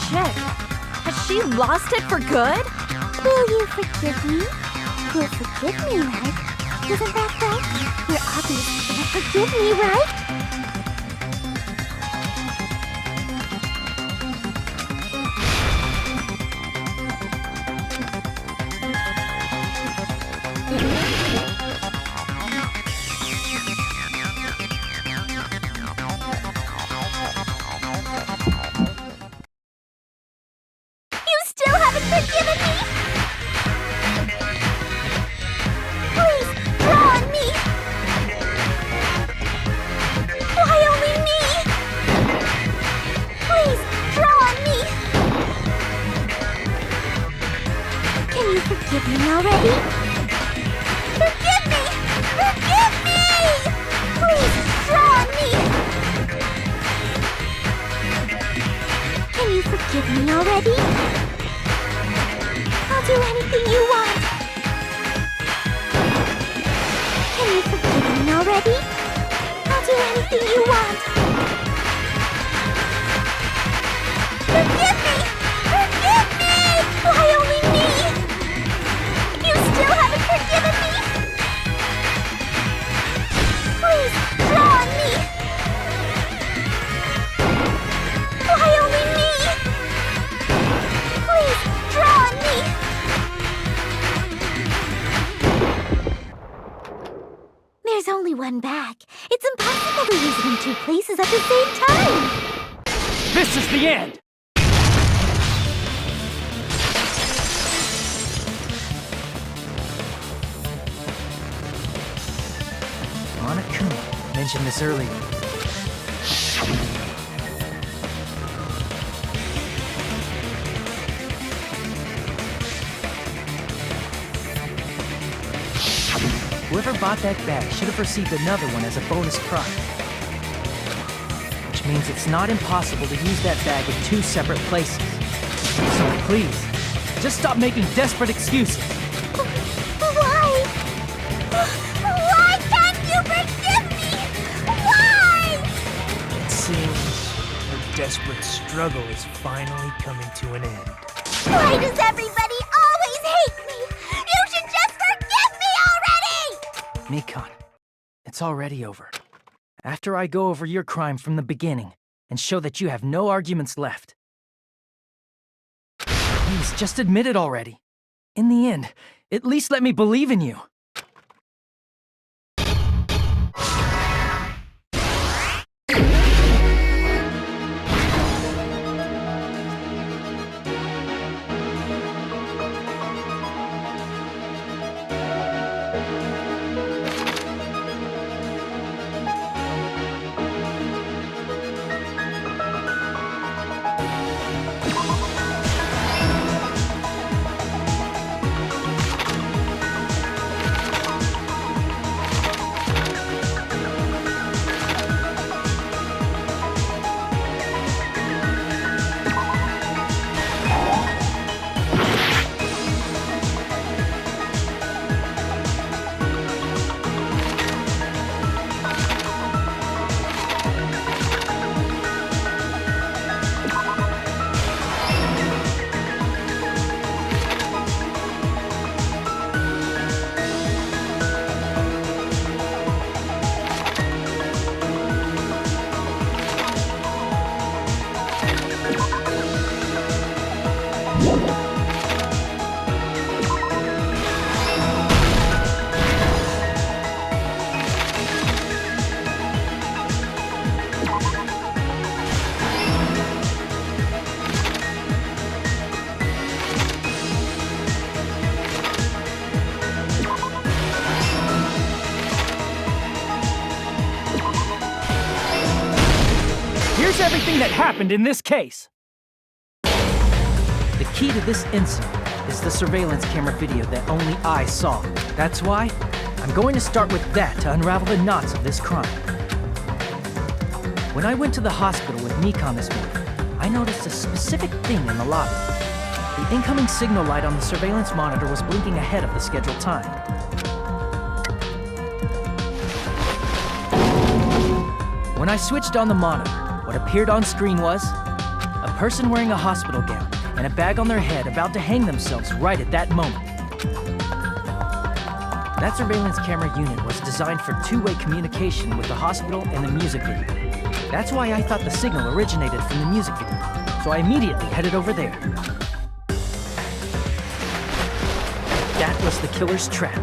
chick, has she lost it for good? Will you forgive me? You'll forgive me, right? Isn't that right? You're obviously gonna forgive me, right? forgiving already? Forgive me! Forgive me! Please, draw on me! Can you forgive me already? I'll do anything you want. Can you forgive me already? I'll do anything you want. Forgive me! Forgive me! Why only me? You still haven't forgiven me? Please, draw on me! Why only me? Please, draw on me! There's only one bag. It's impossible to use it in two places at the same time. This is the end! Monokuma mentioned this earlier. Whoever bought that bag should have received another one as a bonus prize. Which means it's not impossible to use that bag in two separate places. So please, just stop making desperate excuses. Why? Why can't you forgive me? Why? It seems her desperate struggle is finally coming to an end. Why does everybody always hate me? You should just forgive me already! Mikan, it's already over. After I go over your crime from the beginning and show that you have no arguments left. Please, just admit it already. In the end, at least let me believe in you. Here's everything that happened in this case. The key to this incident is the surveillance camera video that only I saw. That's why I'm going to start with that to unravel the knots of this crime. When I went to the hospital with Mikan this morning, I noticed a specific thing in the lobby. The incoming signal light on the surveillance monitor was blinking ahead of the scheduled time. When I switched on the monitor, what appeared on screen was a person wearing a hospital gown and a bag on their head about to hang themselves right at that moment. That surveillance camera unit was designed for two-way communication with the hospital and the music video. That's why I thought the signal originated from the music video, so I immediately headed over there. That was the killer's trap.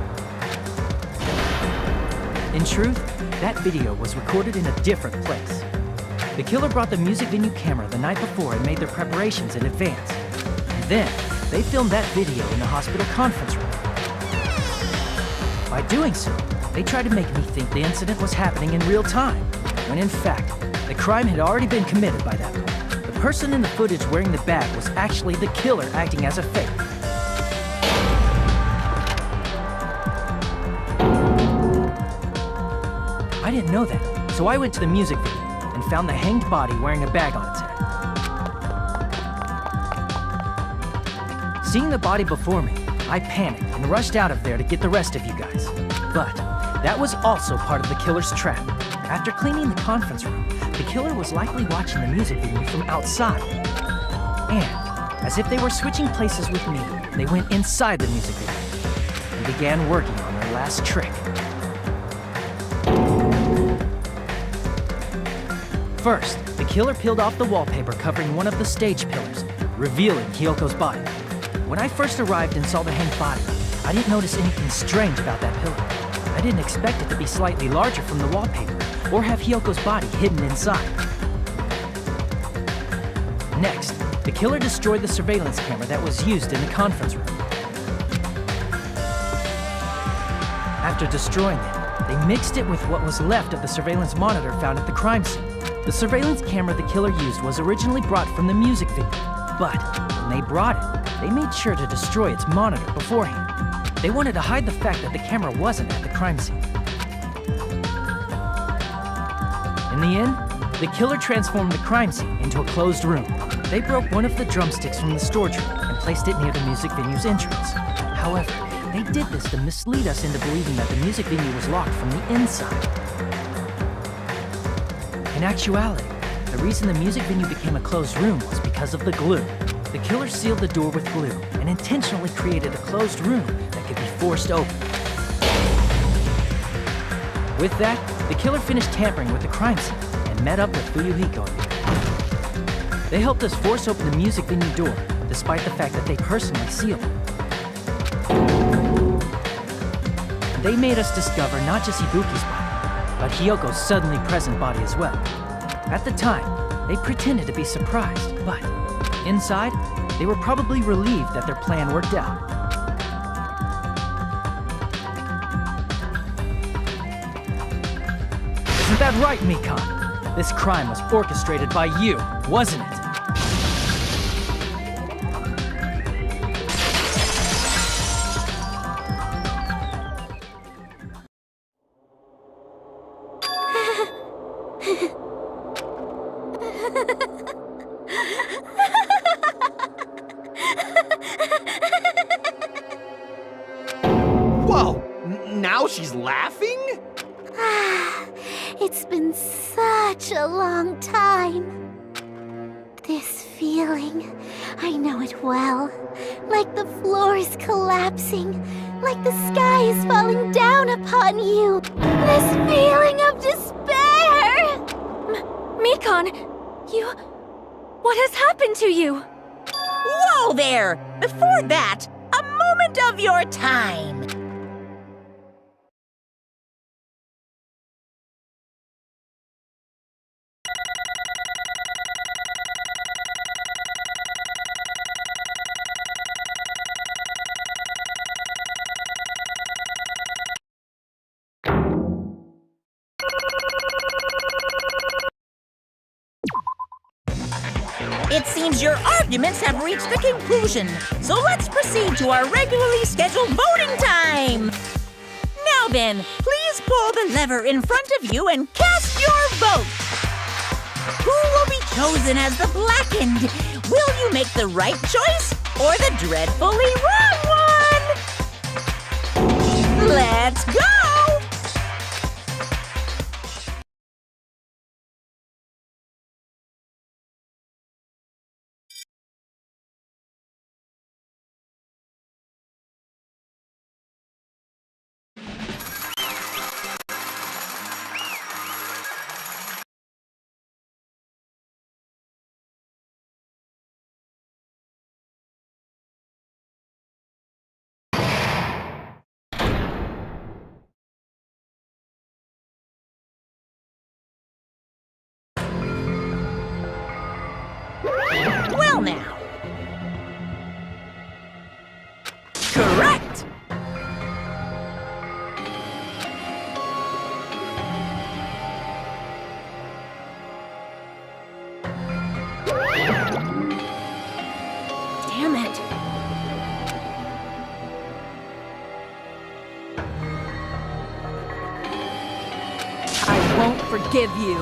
In truth, that video was recorded in a different place. The killer brought the music venue camera the night before and made their preparations in advance. And then, they filmed that video in the hospital conference room. By doing so, they tried to make me think the incident was happening in real time, when in fact, the crime had already been committed by that point. The person in the footage wearing the bag was actually the killer acting as a fake. I didn't know that, so I went to the music video and found the hanged body wearing a bag on its head. Seeing the body before me, I panicked and rushed out of there to get the rest of you guys. But that was also part of the killer's trap. After cleaning the conference room, the killer was likely watching the music video from outside. And, as if they were switching places with me, they went inside the music video and began working on their last trick. First, the killer peeled off the wallpaper covering one of the stage pillars, revealing Hyoko's body. When I first arrived and saw the hanged body, I didn't notice anything strange about that pillar. I didn't expect it to be slightly larger from the wallpaper, or have Hyoko's body hidden inside. Next, the killer destroyed the surveillance camera that was used in the conference room. After destroying it, they mixed it with what was left of the surveillance monitor found at the crime scene. The surveillance camera the killer used was originally brought from the music video, but when they brought it, they made sure to destroy its monitor beforehand. They wanted to hide the fact that the camera wasn't at the crime scene. In the end, the killer transformed the crime scene into a closed room. They broke one of the drumsticks from the storage room and placed it near the music venue's entrance. However, they did this to mislead us into believing that the music venue was locked from the inside. In actuality, the reason the music venue became a closed room was because of the glue. The killer sealed the door with glue and intentionally created a closed room that could be forced open. With that, the killer finished tampering with the crime scene and met up with Fuyuhiko and me. They helped us force open the music venue door, despite the fact that they personally sealed it. They made us discover not just Ibuki's body, but Hyoko's suddenly present body as well. At the time, they pretended to be surprised, but inside, they were probably relieved that their plan worked out. Isn't that right, Mikan? This crime was orchestrated by you, wasn't it? Whoa! Now she's laughing? It's been such a long time. This feeling, I know it well. Like the floor is collapsing, like the sky is falling down upon you. This feeling of despair! Mikan, what has happened to you? Whoa there! Before that, a moment of your time. It seems your arguments have reached a conclusion, so let's proceed to our regularly scheduled voting time! Now then, please pull the lever in front of you and cast your vote! Who will be chosen as the blackened? Will you make the right choice or the dreadfully wrong one? Let's go! won't forgive you.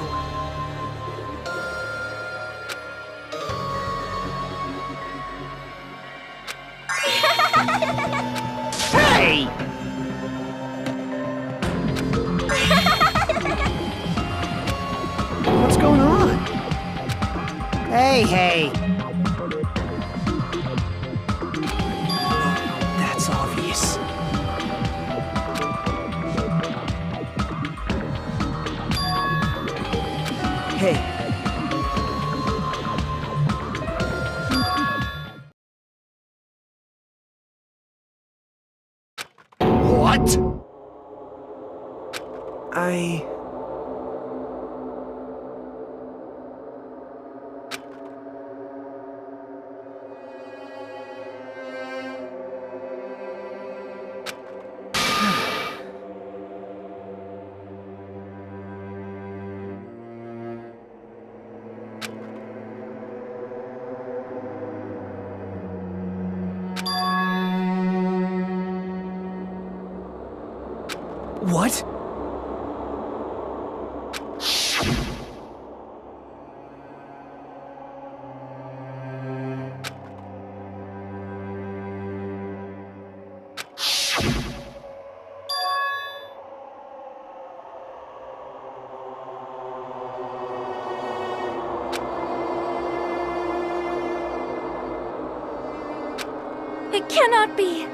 Hey! What's going on? Hey! That's obvious. Hey, What? I... What? It cannot be.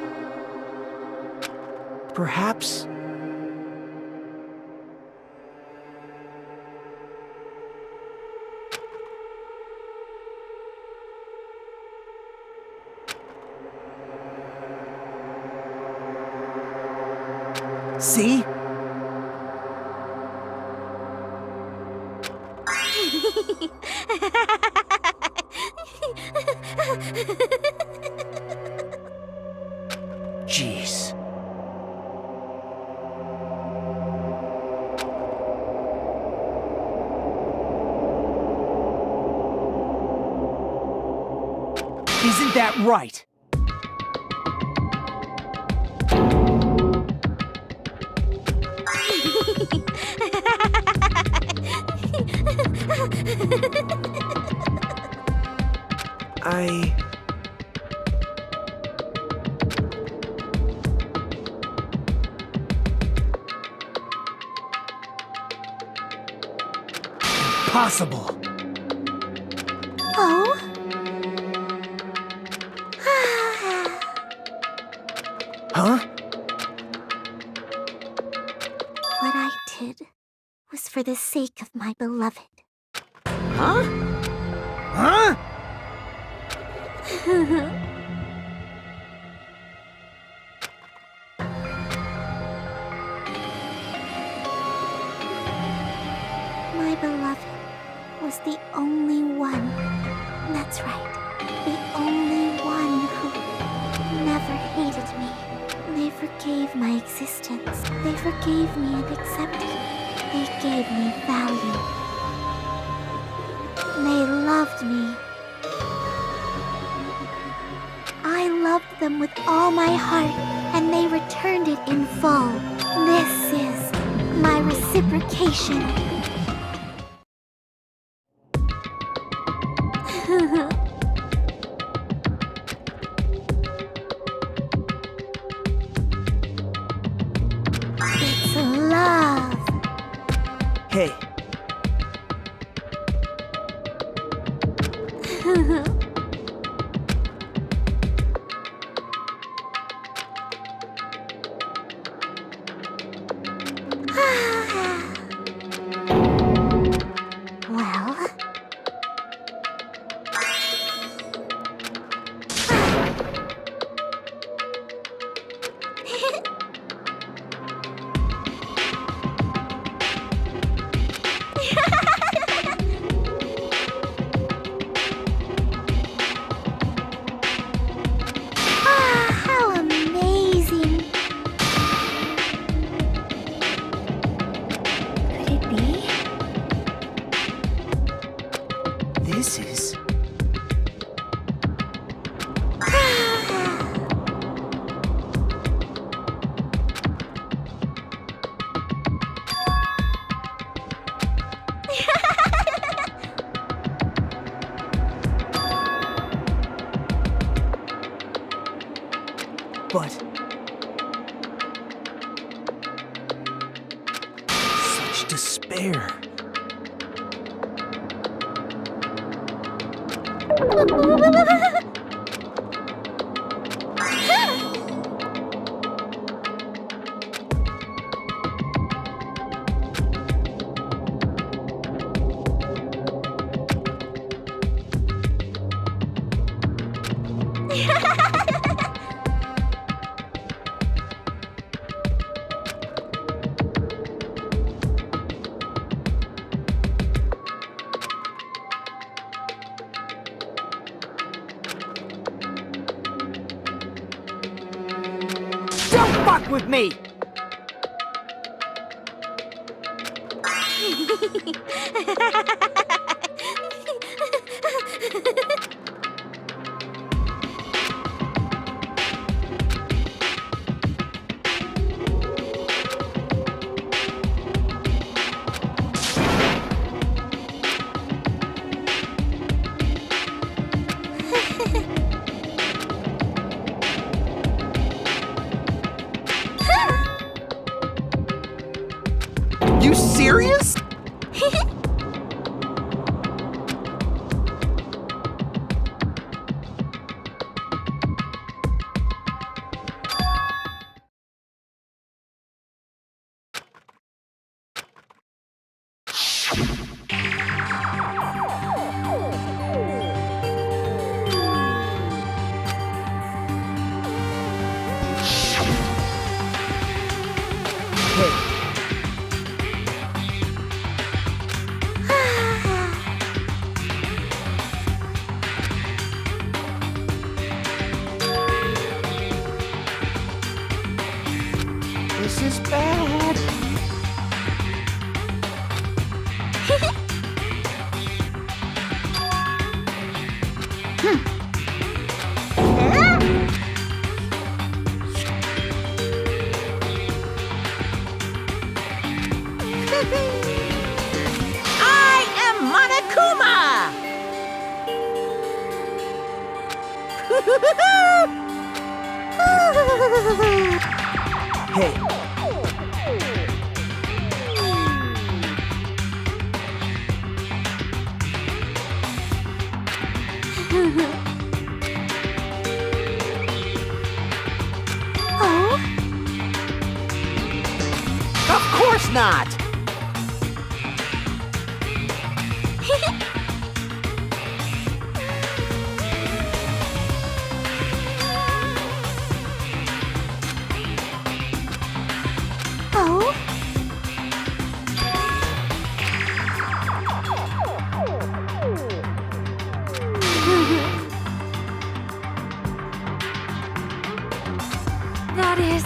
Perhaps... See? Jeez. Isn't that right? I... Possible. Oh? Huh? What I did was for the sake of my beloved. Huh? Huh? My beloved was the only one. That's right. The only one who never hated me. They forgave my existence. They forgave me and accepted me. They gave me value. They loved me. I loved them with all my heart, and they returned it in full. This is my reciprocation. It's love. Hey, Well, how amazing. Could it be? this is... such despair. Don't fuck with me! You serious? This is bad. I am Monokuma! Hey, Oh? of course not! Oh? That is...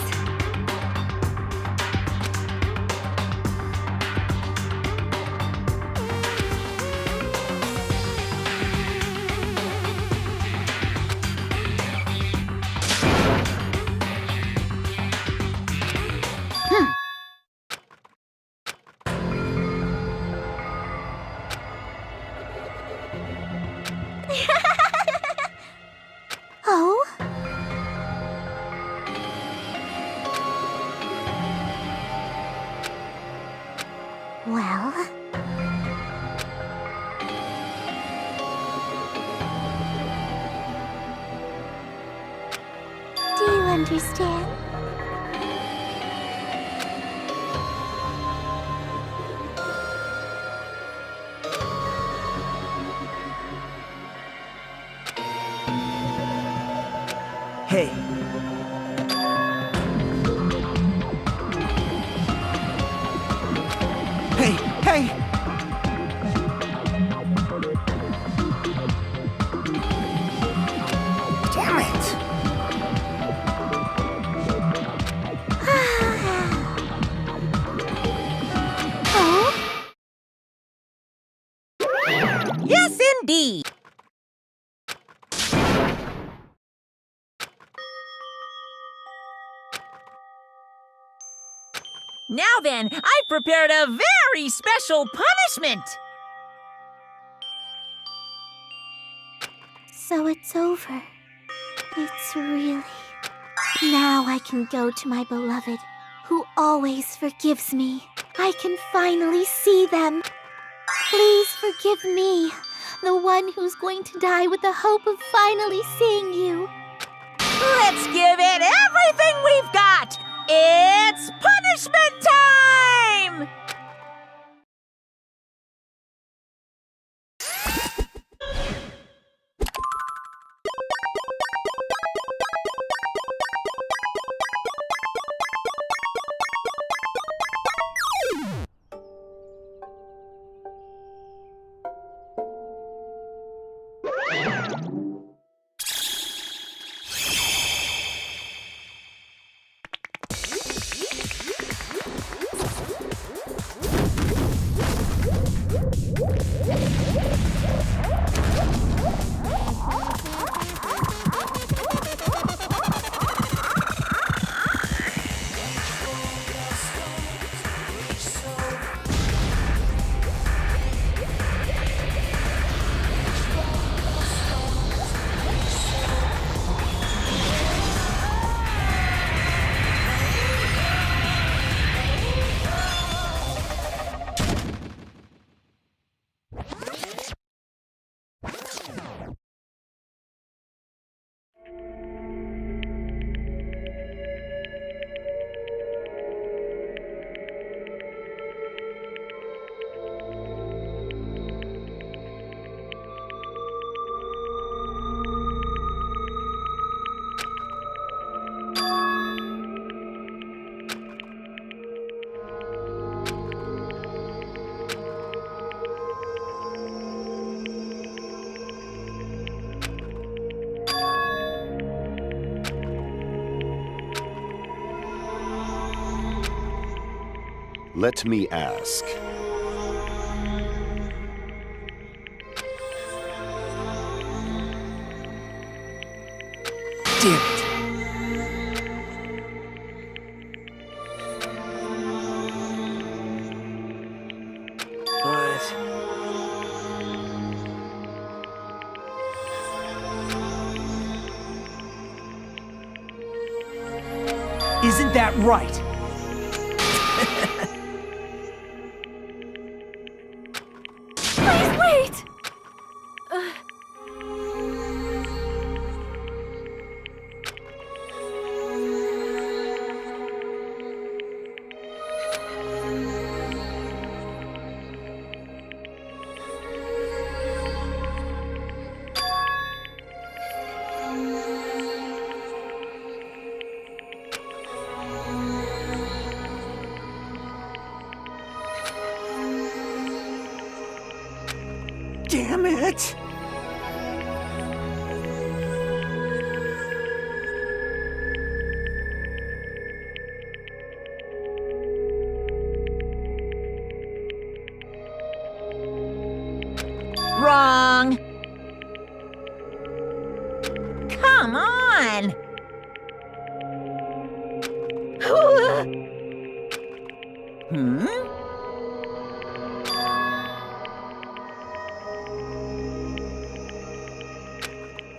Oh? Well... Do you understand? Hey. Hey, hey! Damn it! Oh? Yes, indeed! Now then, I've prepared a very special punishment! So it's over. It's really... Now I can go to my beloved, who always forgives me. I can finally see them. Please forgive me, the one who's going to die with the hope of finally seeing you. Let's give it everything we've got! It's punishment time! Let me ask. Damn it. But... isn't that right? Please wait! Damn it! Wrong! Come on! Hmm?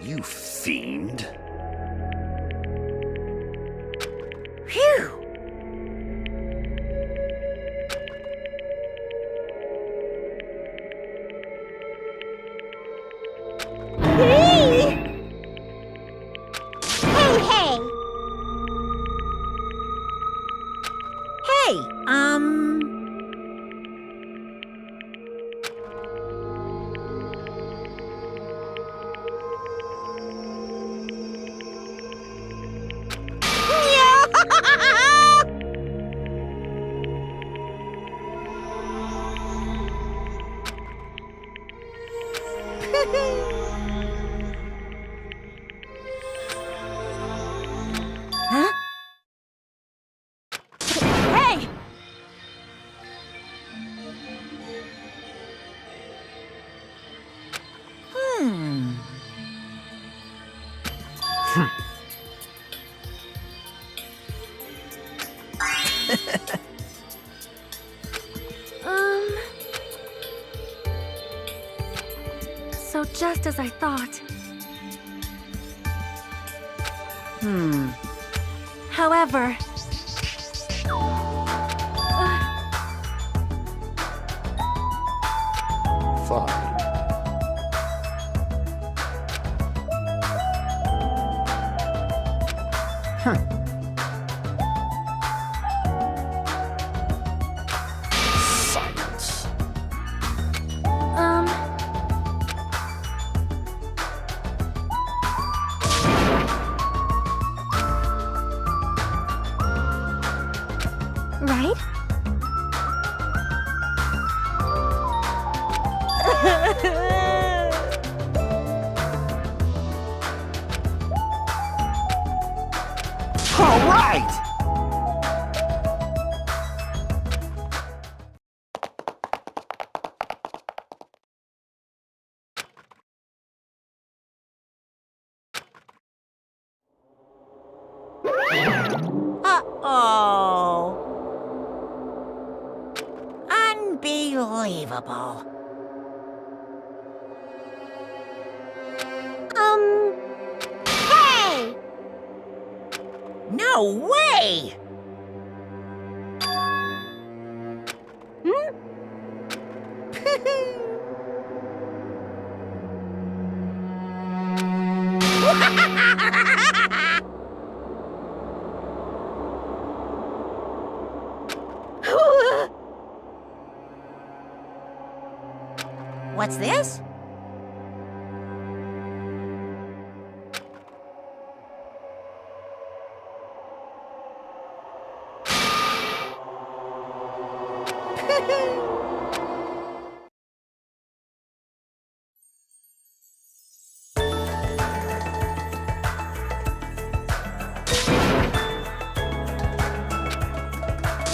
You fiend. Phew! Hey! Hey, hey! Hey, Huh? Hey! So just as I thought. However... Fine. Silence. Right? All right! Uh-oh. Unbelievable. Hey! No way! What's this?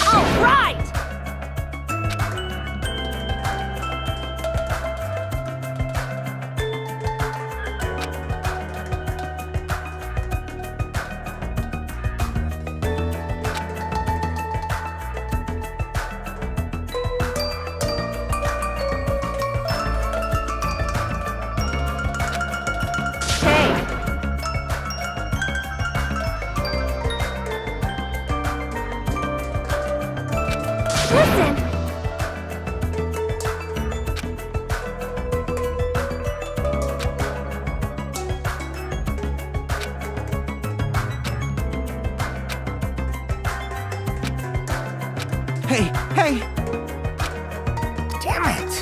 All right! Hey! Listen! Hey, hey! Damn it!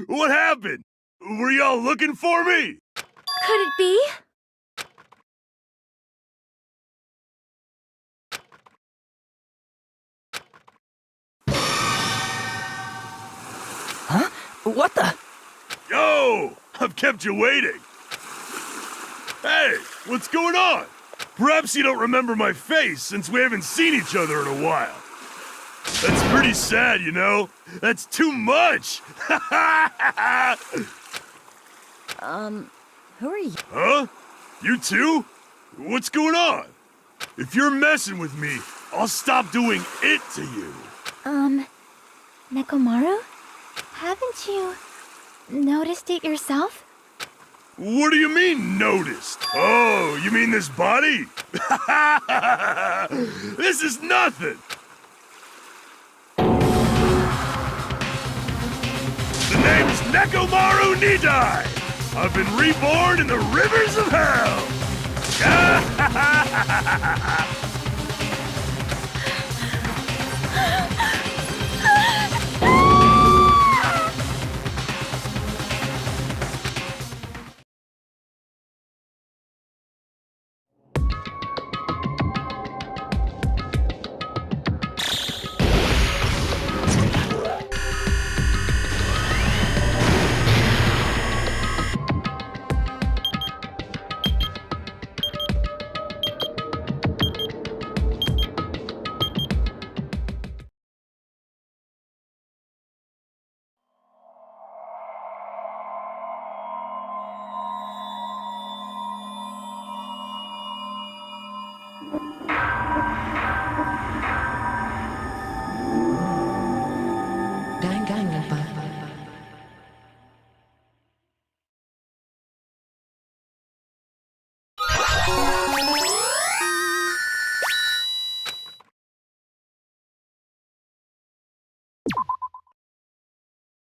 What happened? Were y'all looking for me? Could it be? Huh? What the? Yo! I've kept you waiting. Hey, what's going on? Perhaps you don't remember my face since we haven't seen each other in a while. That's pretty sad, you know? That's too much! Who are you? Huh? You too? What's going on? If you're messing with me, I'll stop doing it to you. Nekomaru? Haven't you noticed it yourself? What do you mean, noticed? Oh, you mean this body? This is nothing! The name's Nekomaru Nidai! I've been reborn in the rivers of hell!